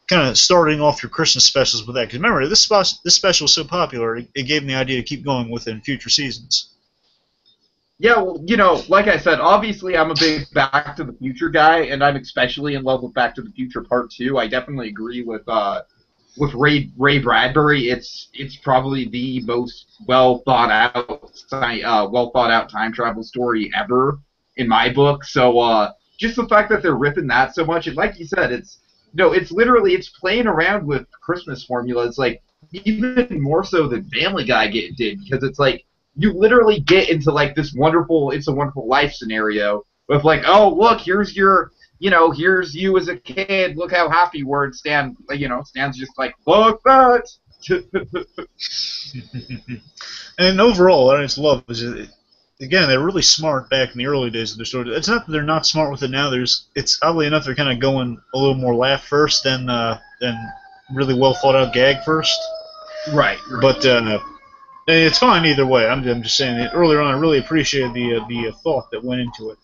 kind of starting off your Christmas specials with that? Because remember, this special was so popular, it gave them the idea to keep going with it in future seasons. Yeah, well, like I said, obviously I'm a big Back to the Future guy, and I'm especially in love with Back to the Future Part 2. I definitely agree with Ray Bradbury. It's probably the most well thought out time travel story ever in my book. So just the fact that they're ripping that so much, and like you said, it's literally playing around with Christmas formulas, like even more so than Family Guy did, because it's like you literally get into like this wonderful It's a Wonderful Life scenario with like, oh look, here's you as a kid, look how happy you were, and Stan's just like, look that. And overall, what I just love is, again, they're really smart back in the early days of their story. It's not that they're not smart with it now. It's oddly enough, they're kind of going a little more laugh first than really well thought out gag first. Right. But it's fine either way. I'm just saying that earlier on, I really appreciated the thought that went into it.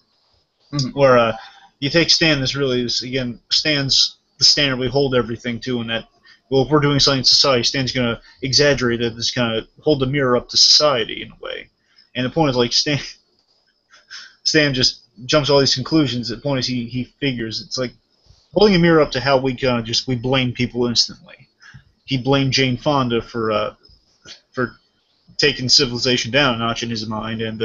Mm-hmm. Where you take Stan, again, Stan's the standard we hold everything to, and that well, if we're doing something in society, Stan's going to exaggerate it, just kind of hold the mirror up to society in a way. And the point is, like, Stan just jumps to all these conclusions. The point is, he figures it's like holding a mirror up to how we kind of we blame people instantly. He blamed Jane Fonda for taking civilization down a notch in his mind, and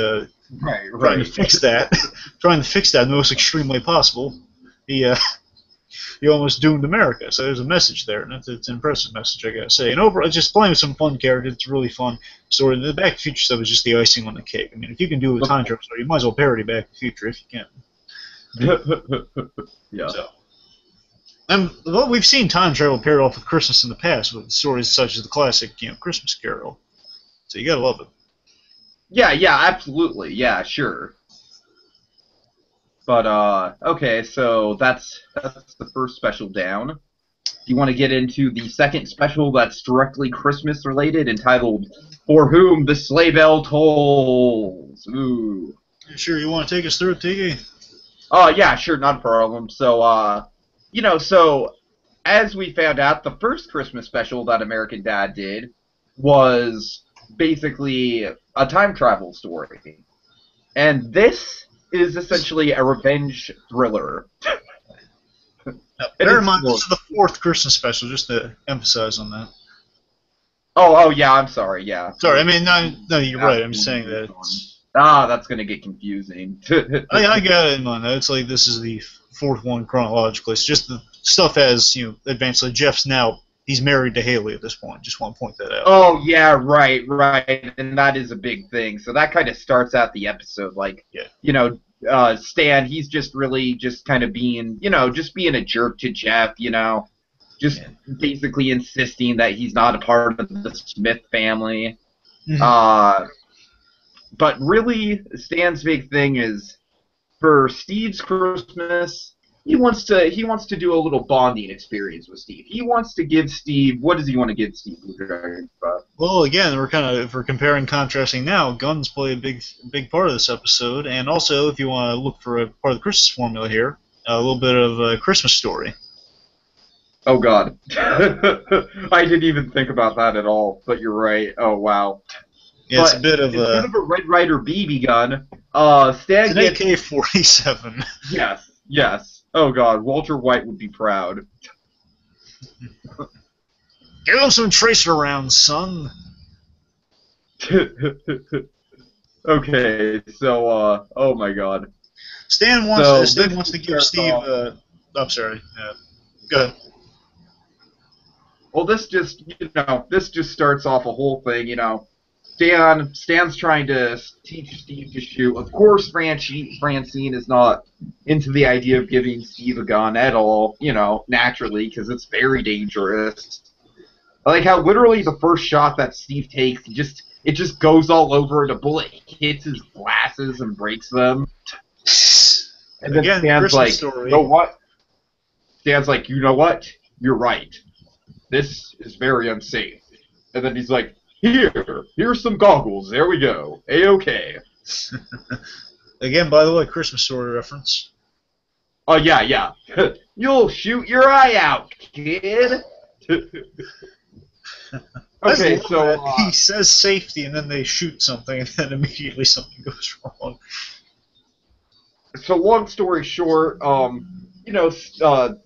trying to fix that, trying to fix that in the most extreme way possible. He almost doomed America. So there's a message there, and it's an impressive message, I gotta say. And overall, just playing with some fun characters, it's a really fun story. The Back to the Future stuff is just the icing on the cake. I mean, if you can do a time travel story, you might as well parody Back to the Future if you can. Yeah. So, and well, we've seen time travel paired off with Christmas in the past with stories such as the classic, Christmas Carol. So you gotta love it. Yeah, absolutely. Yeah, sure. But okay, so that's the first special down. Do you want to get into the second special that's directly Christmas related, entitled "For Whom the Sleigh Bell Tolls"? Ooh. Sure, you want to take us through it, Tiki? Oh yeah, sure, not a problem. So so as we found out, the first Christmas special that American Dad did was basically a time travel story, and this is essentially a revenge thriller. Bear in mind, this is the fourth Christmas special, just to emphasize on that. Oh, yeah, I'm sorry, yeah. Sorry, I mean, no, you're right, I'm saying that. That's going to get confusing. I got it in mind, though. It's like this is the fourth one chronologically. It's just the stuff has, advanced. Like Jeff's now, he's married to Haley at this point. Just want to point that out. Oh, yeah, right. And that is a big thing. So that kind of starts out the episode. Like, Stan, he's just really just kind of being, just being a jerk to Jeff, basically insisting that he's not a part of the Smith family. Mm-hmm. But really, Stan's big thing is for Steve's Christmas, he wants to do a little bonding experience with Steve. He wants to give Steve, what does he want to give Steve? Well, again, if we're comparing and contrasting now, guns play a big part of this episode, and also if you want to look for a part of the Christmas formula here, a little bit of a Christmas Story. Oh God, I didn't even think about that at all. But you're right. Oh wow. Yeah, it's a bit of a Red Ryder BB gun. Stan gets an AK-47. Yes. Oh God, Walter White would be proud. Give him some tracer rounds, son. Okay, so oh my God. Stan wants to give Steve. I'm sorry. Go ahead. Well, this just starts off a whole thing, Stan's trying to teach Steve to shoot. Of course, Francine is not into the idea of giving Steve a gun at all, naturally, because it's very dangerous. I like how literally the first shot that Steve takes, it just goes all over, and a bullet hits his glasses and breaks them. And then again, Stan's like, story. You know what? Stan's like, you know what? You're right. This is very unsafe. And then he's like, here's some goggles. There we go. A-okay. Again, by the way, Christmas Story reference. Oh, yeah. You'll shoot your eye out, kid. Okay, so he says safety, and then they shoot something, and then immediately something goes wrong. So long story short,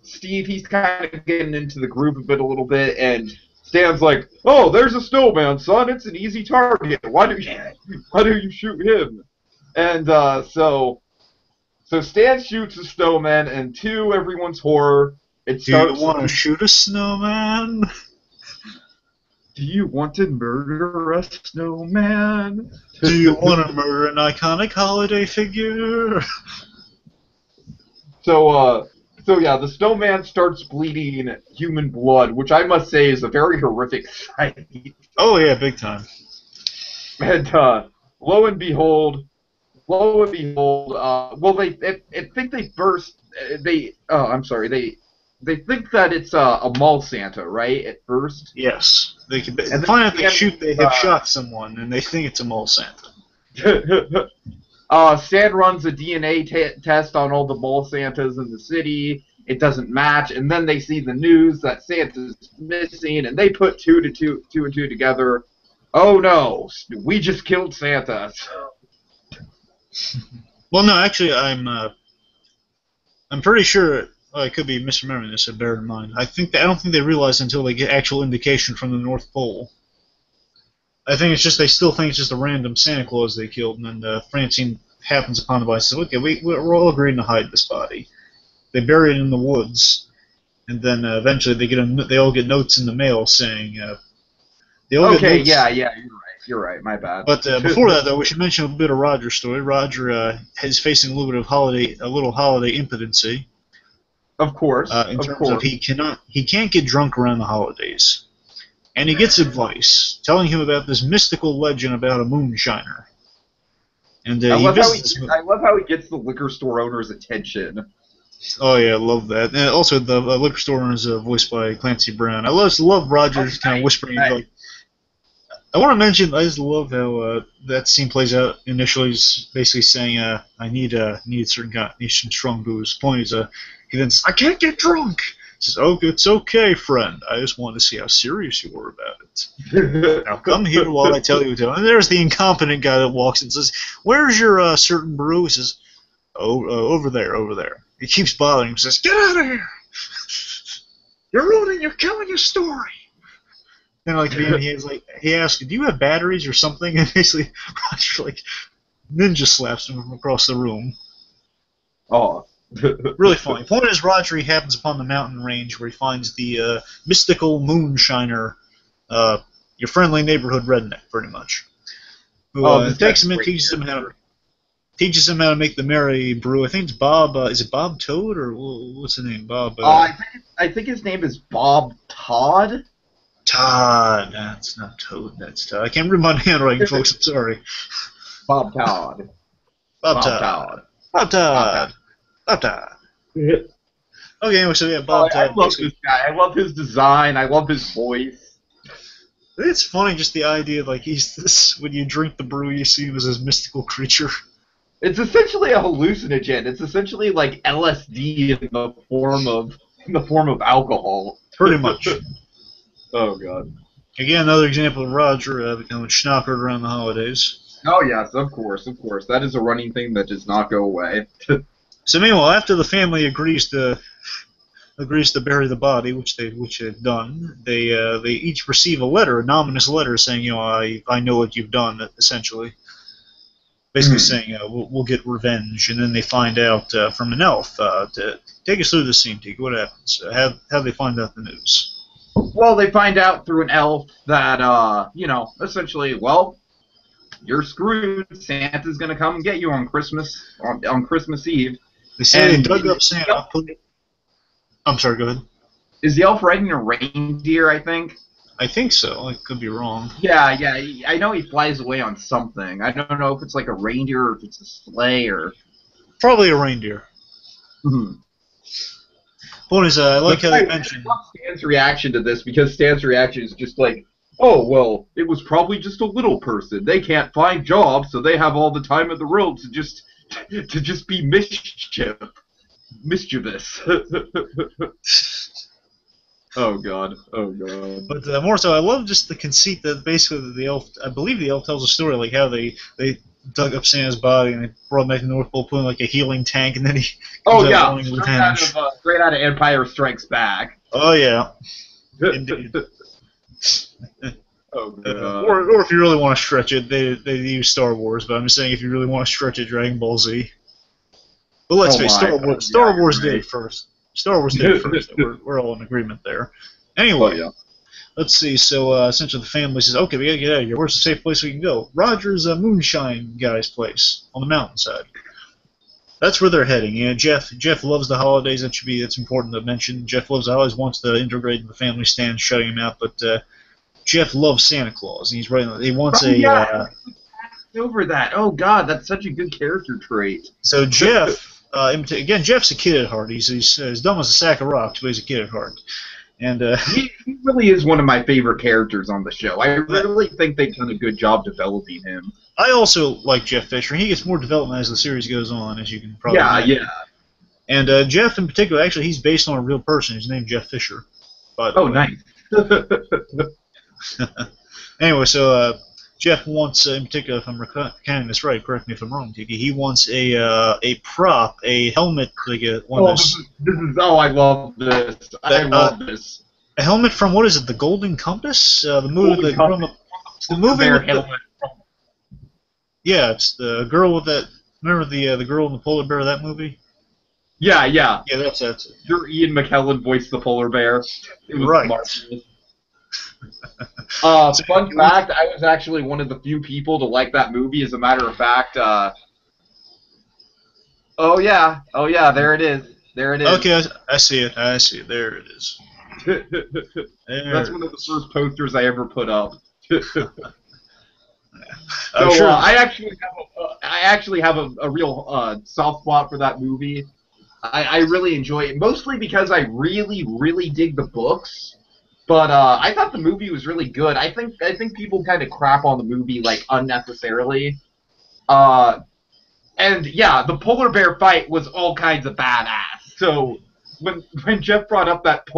Steve, he's kind of getting into the groove of it a little bit, and Stan's like, "Oh, there's a snowman, son. It's an easy target. Why do you shoot him?" And so Stan shoots a snowman, and to everyone's horror, Do you want to shoot a snowman? Do you want to murder a snowman? Do you want to murder an iconic holiday figure? So yeah, the snowman starts bleeding human blood, which I must say is a very horrific sight. Oh yeah, big time. And lo and behold, well, they think they burst. They think that it's a mall Santa, right? At first. Yes. They find out they have shot someone, and they think it's a mall Santa. Stan runs a DNA test on all the mall Santas in the city, it doesn't match, and then they see the news that Santa's missing, and they put two and two together. Oh no, we just killed Santa. Well, no, actually, I'm pretty sure. I could be misremembering this, so bear in mind. I don't think they realize until they get actual indication from the North Pole. I think it's just they still think it's just a random Santa Claus they killed, and then Francine happens upon the body and says, "Okay, we're all agreeing to hide this body." They bury it in the woods, and then eventually they all get notes in the mail saying. Okay, yeah, you're right. My bad. But before that, though, we should mention a bit of Roger's story. Roger is facing a little bit of holiday impotency. Of course. In terms of he can't get drunk around the holidays. And he gets advice telling him about this mystical legend about a moonshiner. And I love how he gets the liquor store owner's attention. Oh yeah, I love that. And also the liquor store owner is voiced by Clancy Brown. I just love Roger's kind of whispering. Like, I want to mention, I just love how that scene plays out. Initially, he's basically saying, "I need some strong booze." Point is, he then says, "I can't get drunk." He says, "Oh, it's okay, friend. I just wanted to see how serious you were about it. Now come here while I tell you to." And there's the incompetent guy that walks in and says, "Where's your certain brew?" He says, "Oh, over there, over there." He keeps bothering him. He says, "Get out of here! You're killing your story." And like he asks, "Do you have batteries or something?" And basically, Roger like ninja slaps him from across the room. Oh, really funny. Point is, Roger happens upon the mountain range where he finds the mystical moonshiner, your friendly neighborhood redneck, pretty much. Who takes him and teaches him how to make the merry brew. I think it's Bob. Is it Bob Toad or what's his name? Bob. I think his name is Bob Todd. Todd. That's not Toad. That's Todd. I can't read my handwriting, folks. I'm sorry. Bob Todd. Bob Todd. Bob Todd. Bob Todd. Okay, anyway, so yeah, Bob Todd. I love this guy. I love his design. I love his voice. It's funny, just the idea, like, he's this, when you drink the brew, you see him as this mystical creature. It's essentially a hallucinogen. It's essentially like LSD in the form of alcohol. Pretty much. Oh god. Again, another example of Roger becoming schnockered around the holidays. Oh yes, of course. That is a running thing that does not go away. So meanwhile, after the family agrees to bury the body, which they've done, they each receive a letter, an ominous letter, saying, I know what you've done, essentially. Basically saying, we'll get revenge, and then they find out from an elf. Take us through the scene, Teague. What happens? How they find out the news? Well, they find out through an elf that, essentially, well, you're screwed. Santa's going to come and get you on Christmas Eve. They say they dug up Santa. I'm sorry, go ahead. Is the elf riding a reindeer, I think? I think so. I could be wrong. Yeah. I know he flies away on something. I don't know if it's like a reindeer or if it's a sleigh or... Probably a reindeer. Mm-hmm. Point is, I like how they mentioned... I love Stan's reaction to this, because Stan's reaction is just like, oh, well, it was probably just a little person. They can't find jobs, so they have all the time in the world to just be mischievous. Oh god. But more so, I love just the conceit that basically the elf, I believe the elf tells a story, like how they dug up Santa's body and they brought him back to the North Pole, put him like a healing tank, and then he straight out of Empire Strikes Back. Oh yeah. Indeed. Oh god. Or if you really want to stretch it, they use Star Wars, but I'm just saying if you really want to stretch it, Dragon Ball Z. But let's face Star Wars did it first. Star Wars did it first. We're all in agreement there. Anyway, let's see. So essentially, the family says, "Okay, we gotta get out of here. Where's the safe place we can go?" Roger's moonshine guy's place on the mountainside. That's where they're heading. Yeah, Jeff loves the holidays. That's important to mention. Jeff loves the holidays. Wants to integrate in the family. Stan's shutting him out, but Jeff loves Santa Claus. And he's right. He wants over that. Oh god, that's such a good character trait. So Jeff. Again, Jeff's a kid at heart. He's as dumb as a sack of rocks, but he's a kid at heart. And he really is one of my favorite characters on the show. I really think they've done a good job developing him. I also like Jeff Fisher. He gets more development as the series goes on, as you can probably imagine. Yeah. And Jeff, in particular, actually, he's based on a real person. He's named Jeff Fisher, by the Oh, way. nice. Anyway, so Jeff wants, in particular, if I'm counting this right, correct me if I'm wrong, Tiki, he wants a prop, a helmet, like one of Oh, those. I love this. I That, love this. a helmet from, what is it, the Golden Compass? The movie, Golden Compass. the movie Bear with helmet. yeah, it's the girl with that. Remember the girl in the polar bear? That movie? Yeah. Yeah, that's it. Your Ian McKellen voiced the polar bear. It was Right. marvelous. Fun fact: I was actually one of the few people to like that movie. As a matter of fact, oh yeah, there it is. Okay, I see it. I see it. There it is. That's one of the first posters I ever put up. I'm sure. I actually have a real soft spot for that movie. I really enjoy it, mostly because I really dig the books. But I thought the movie was really good. I think people kind of crap on the movie like unnecessarily. And yeah, the polar bear fight was all kinds of badass. So when Jeff brought up that the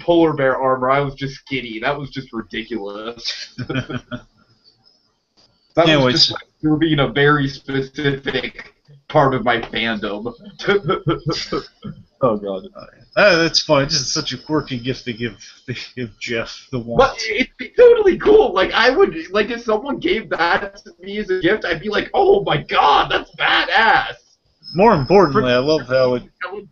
polar bear armor, I was just giddy. That was just ridiculous. That Anyways. was just like serving a very specific part of my fandom. Oh god. That's fine. This is such a quirky gift to give Jeff the one. But it'd be totally cool. Like I would like if someone gave that to me as a gift, I'd be like, oh my god, that's badass. More importantly, I love how it.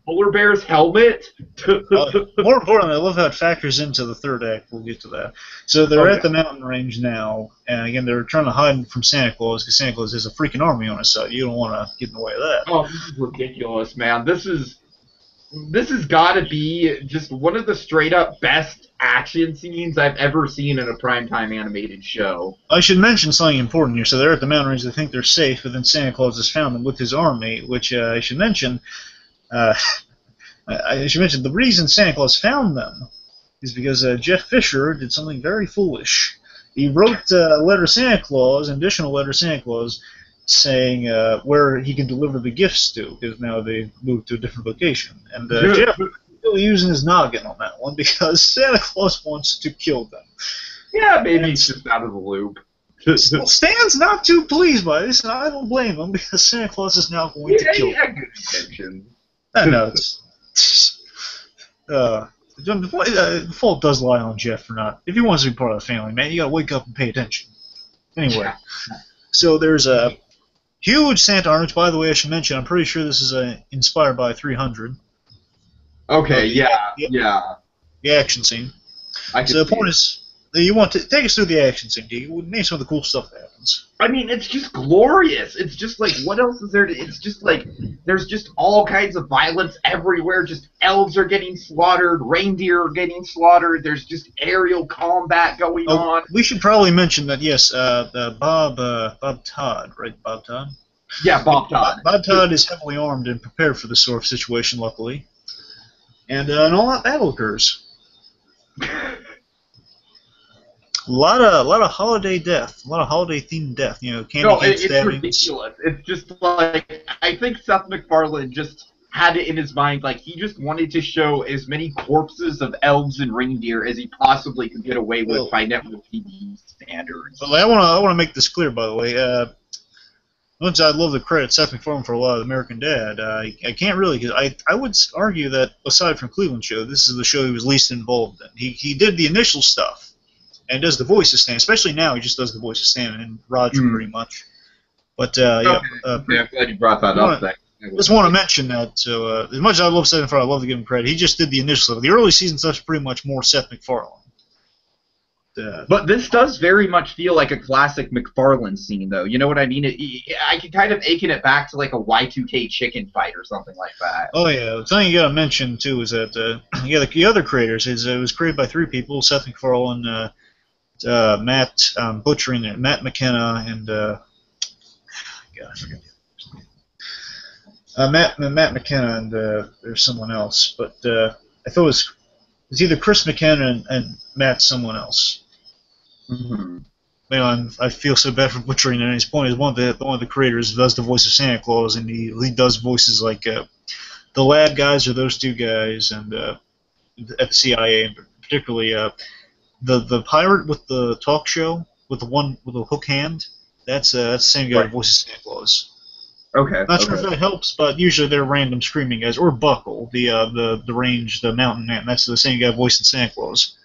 Polar bear's helmet. More importantly, I love how it factors into the third act. We'll get to that. So they're at the mountain range now, and again, they're trying to hide from Santa Claus because Santa Claus has a freaking army on his side. You don't want to get in the way of that. Oh, this is ridiculous, man. This has got to be just one of the straight up best action scenes I've ever seen in a primetime animated show. I should mention something important here. So they're at the mountain range. They think they're safe, but then Santa Claus has found them with his army, which I should mention. I should mention the reason Santa Claus found them is because Jeff Fisher did something very foolish. He wrote a letter to Santa Claus, an additional letter to Santa Claus, saying where he can deliver the gifts to, because now they moved to a different location. And Jeff is still using his noggin on that one because Santa Claus wants to kill them. Yeah, maybe he's just out of the loop. Stan's not too pleased by this, and I don't blame him because Santa Claus is now going to kill him. He had good intentions. I know. The fault does lie on Jeff for not. If he wants to be part of the family, man, you gotta wake up and pay attention. Anyway, so there's a huge Santa army, which, by the way, I should mention, I'm pretty sure this is inspired by 300. Okay, yeah. The action scene. So the point is, you want to take us through the action scene. Name some of the cool stuff that happens. I mean, it's just glorious. It's just like, what else is there? It's just like, there's just all kinds of violence everywhere. Just elves are getting slaughtered, reindeer are getting slaughtered. There's just aerial combat going on. We should probably mention that, yes, Bob Todd, right? Bob Todd? Yeah, Bob Todd. Bob Todd is heavily armed and prepared for this sort of situation, luckily. And an all-out battle occurs. A lot of holiday death, a lot of holiday themed death. You know, candy cane it's stabbings. ridiculous. It's just like, I think Seth MacFarlane just had it in his mind, like he just wanted to show as many corpses of elves and reindeer as he possibly could get away with by network TV standards. Well, I want to make this clear, by the way. Once I love to credit Seth MacFarlane for a lot of American Dad, I can't really, because I would argue that aside from Cleveland Show, this is the show he was least involved in. He did the initial stuff. And does the voice of Stan, especially now. He just does the voice of Stan and Roger pretty much. But I'm glad you brought that up. Just want to mention that. So as much as I love Seth MacFarlane, I love to give him credit. He just did the initial stuff. The early season stuff's pretty much more Seth MacFarlane. But this does very much feel like a classic MacFarlane scene, though. You know what I mean? I can kind of akin it back to like a Y2K chicken fight or something like that. Oh yeah, the thing you got to mention too is that the other creators it was created by three people: Seth MacFarlane. Matt butchering it. Matt McKenna and God, I forget. Matt McKenna and there's someone else, but I thought it was either Chris McKenna and Matt someone else. Mm-hmm. I feel so bad for butchering it. His point is one of the creators does the voice of Santa Claus, and he does voices like the lab guys are those two guys, and at the CIA, and particularly the pirate with the talk show with the one with the hook hand. That's the same guy who Right. voices Santa Claus. Okay. Not sure if Okay. that helps, but usually they're random screaming guys, or Buckle, the range, the mountain man. That's the same guy voicing Santa Claus.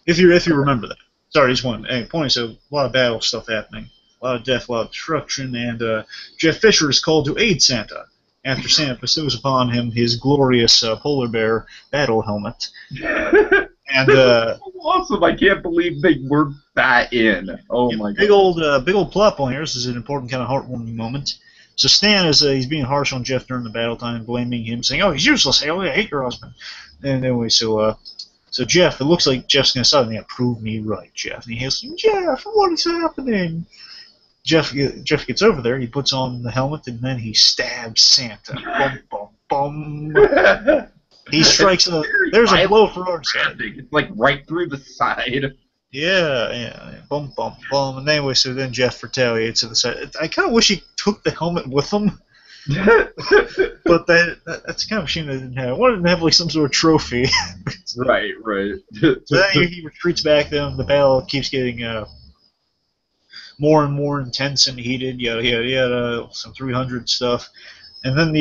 If you remember that. Sorry, just one point. So a lot of battle stuff happening, a lot of death, a lot of destruction, and Jeff Fisher is called to aid Santa after Santa bestows upon him his glorious polar bear battle helmet. And This is so awesome! I can't believe they worked that in. Oh my big god! big old plot point here. This is an important kind of heartwarming moment. So Stan is he's being harsh on Jeff during the battle time, blaming him, saying, "Oh, he's useless. Hey, I hate your husband." And anyway, so Jeff, it looks like Jeff's gonna suddenly prove me right, Jeff. And he hails, "Jeff, what is happening?" Jeff gets over there. He puts on the helmet, and then he stabs Santa. Bum bum bum. He strikes a. There's a blow for our side. It's like right through the side. Yeah. Bum, bum, bum. And anyway, so then Jeff retaliates to the side. I kind of wish he took the helmet with him, but that's kind of a shame they didn't have. I wanted to have like some sort of trophy. Right. So then he retreats back. Then the battle keeps getting more and more intense and heated. Yada yada yada. Some 300 stuff, and then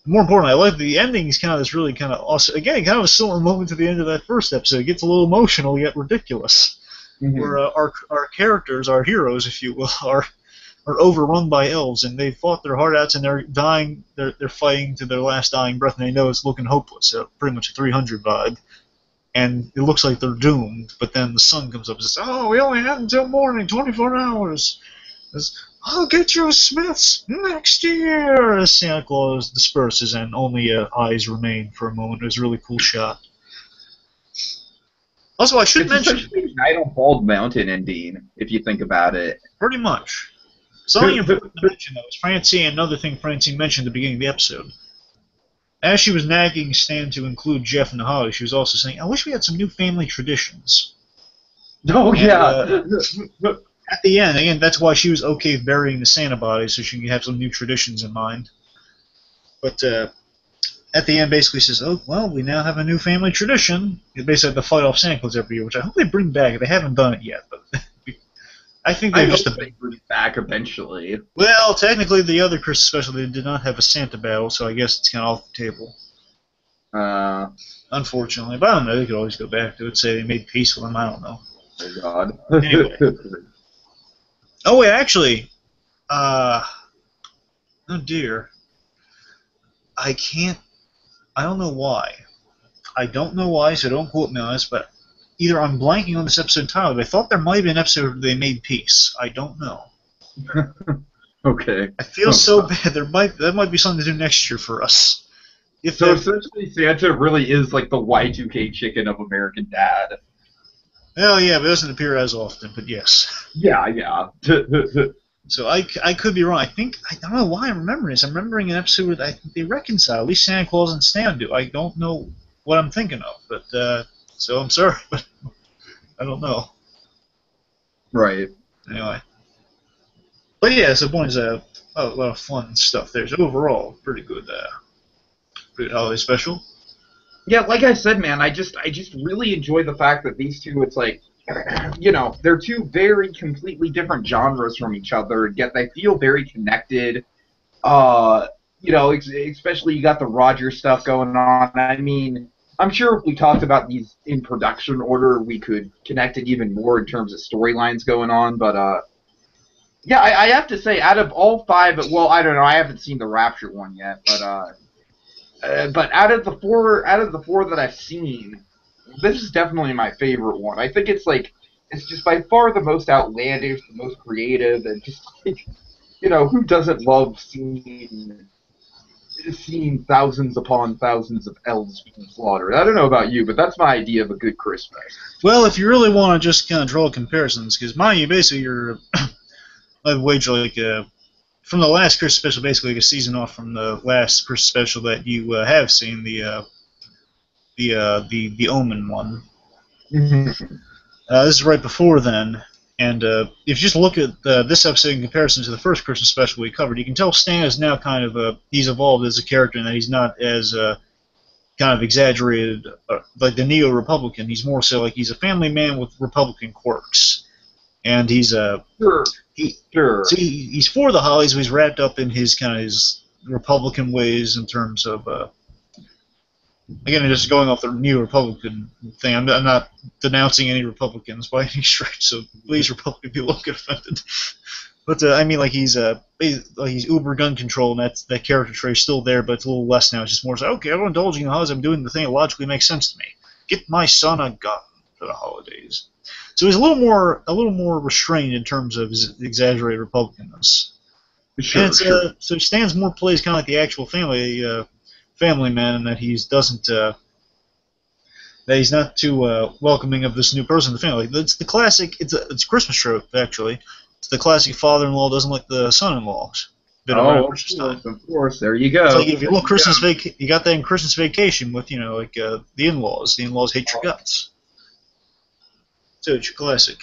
more importantly, I like the ending is kind of this really kind of awesome. Again, kind of a similar moment to the end of that first episode. It gets a little emotional yet ridiculous. Mhm. Where our characters, our heroes, if you will, are overrun by elves, and they fought their heart outs, and they're dying. They're fighting to their last dying breath, and they know it's looking hopeless. So pretty much a 300 vibe, and it looks like they're doomed. But then the sun comes up and says, "Oh, we only have until morning, 24 hours." I'll get you Smiths next year as Santa Claus disperses and only eyes remain for a moment. It was a really cool shot. Also, I should It's mention, essentially Night on Bald Mountain ending, if you think about it. pretty much. Something important to mention, though, is Francine, another thing Francine mentioned at the beginning of the episode. As she was nagging Stan to include Jeff in the holiday, she was also saying, I wish we had some new family traditions. Oh And, yeah. At the end, again, that's why she was okay with burying the Santa body, so she could have some new traditions in mind. But at the end, basically says, "Oh, well, we now have a new family tradition. You basically have to fight off Santa Claus every year," which I hope they bring back. They haven't done it yet, but I think I they're hope just they bring it back eventually. well, technically, the other Christmas special they did not have a Santa battle, so I guess it's kind of off the table. Unfortunately, but I don't know. They could always go back to it. Say they made peace with him. I don't know. Oh god. Anyway. Oh wait, actually, oh dear, I can't. I don't know why. I don't know why, so don't quote me on this. But either I'm blanking on this episode entirely. But I thought there might have been an episode where they made peace. I don't know. Okay. I feel so bad. That might be something to do next year for us. So essentially, Santa really is like the Y2K chicken of American Dad. Well, yeah, but it doesn't appear as often. But yes. Yeah. So I could be wrong. I don't know why I'm remembering this. I'm remembering an episode where I think they reconcile. At least Santa Claus and Stan do. I don't know what I'm thinking of, but so I'm sorry, but I don't know. Right. Anyway, but yeah, so the point is a lot of fun stuff there. So overall, pretty good holiday special. Yeah, like I said, man, I just really enjoy the fact that these two, it's like, you know, they're two very completely different genres from each other, yet they feel very connected. You know, especially you got the Roger stuff going on. I mean, I'm sure if we talked about these in production order, we could connect it even more in terms of storylines going on. But yeah, I have to say, out of all five, well, I don't know, I haven't seen the Rapture one yet, but out of the four that I've seen, this is definitely my favorite one. I think it's just by far the most outlandish, the most creative, and just like, you know, who doesn't love seeing thousands upon thousands of elves being slaughtered? I don't know about you, but that's my idea of a good Christmas. Well, if you really want to just kind of draw comparisons, because mind you, basically you're I'd wager from the last Christmas special, basically a season off from the last Christmas special that you have seen, the Omen one. This is right before then, and if you just look at this episode in comparison to the first Christmas special we covered, you can tell Stan is now kind of he's evolved as a character, and that he's not as kind of exaggerated like the neo-Republican. He's more so like he's a family man with Republican quirks, and he's Sure. so he's for the Hollies, but he's wrapped up in his kind of his Republican ways in terms of. Again, just going off the new Republican thing, I'm not denouncing any Republicans by any stretch, so please, Republican people, don't get offended. But I mean, like he's uber gun control, and that character trait's still there, but it's a little less now. It's just more so, okay, I'm indulging in the holidays. I'm doing the thing that logically makes sense to me. Get my son a gun for the holidays. So he's a little more restrained in terms of his exaggerated Republicanness. Sure, and it's, so Stan's more plays kind of like the actual family man, and that that he's not too welcoming of this new person in the family. It's the classic. It's a Christmas trope, actually. It's the classic father-in-law doesn't like the son-in-laws. Of course. There you go. It's like if you look you got that in Christmas Vacation with the in-laws. The in-laws hate your guts. So it's your classic.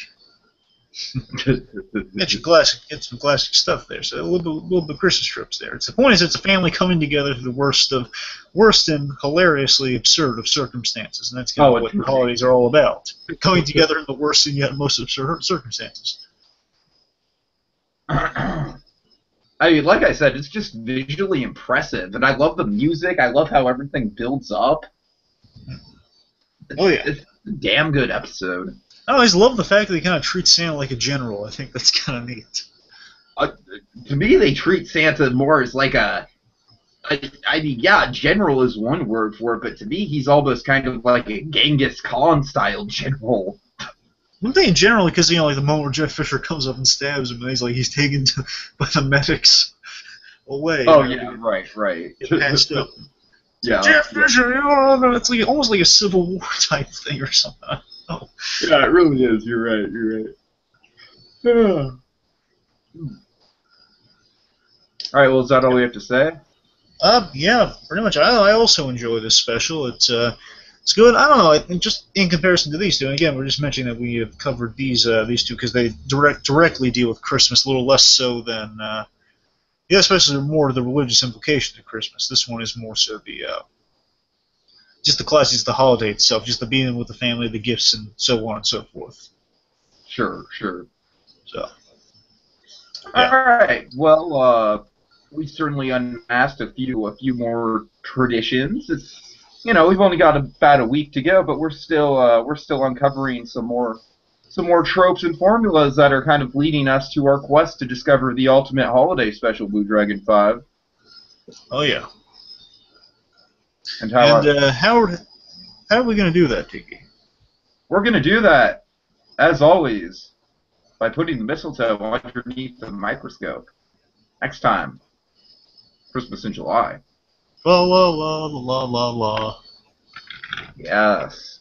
Get some classic stuff there. So a little bit of Christmas trips there. The point is, it's a family coming together through the worst and hilariously absurd of circumstances, and that's kind of what the holidays are all about. Coming together in the worst and yet most absurd circumstances. I mean, like I said, it's just visually impressive, and I love the music. I love how everything builds up. It's a damn good episode. I always love the fact that they kind of treat Santa like a general. I think that's kind of neat. To me, they treat Santa more as like I mean, yeah, general is one word for it, but to me, he's almost kind of like a Genghis Khan style general. I'm thinking generally because like the moment where Jeff Fisher comes up and stabs him, and he's taken by the medics away. Oh yeah, right. Get patched up. Yeah, Jeff Fisher, it's like almost like a Civil War type thing or something. Oh. Yeah, it really is. You're right. Yeah. All right. Well, is that all we have to say? Yeah, pretty much. I also enjoy this special. It's good. I don't know. I think just in comparison to these two, and again, we're just mentioning that we have covered these two because they directly deal with Christmas, a little less so than especially more the religious implications of Christmas. This one is more so the just the classics, the holiday itself, just the being with the family, the gifts, and so on and so forth. Sure. So. Yeah. All right. Well, we certainly unmasked a few more traditions. It's we've only got about a week to go, but we're still uncovering some more tropes and formulas that are kind of leading us to our quest to discover the ultimate holiday special, Blue Dragon 5. Oh yeah. And how are we going to do that, Tiki? We're going to do that, as always, by putting the mistletoe underneath the microscope. Next time, Christmas in July. La la la la la la. Yes.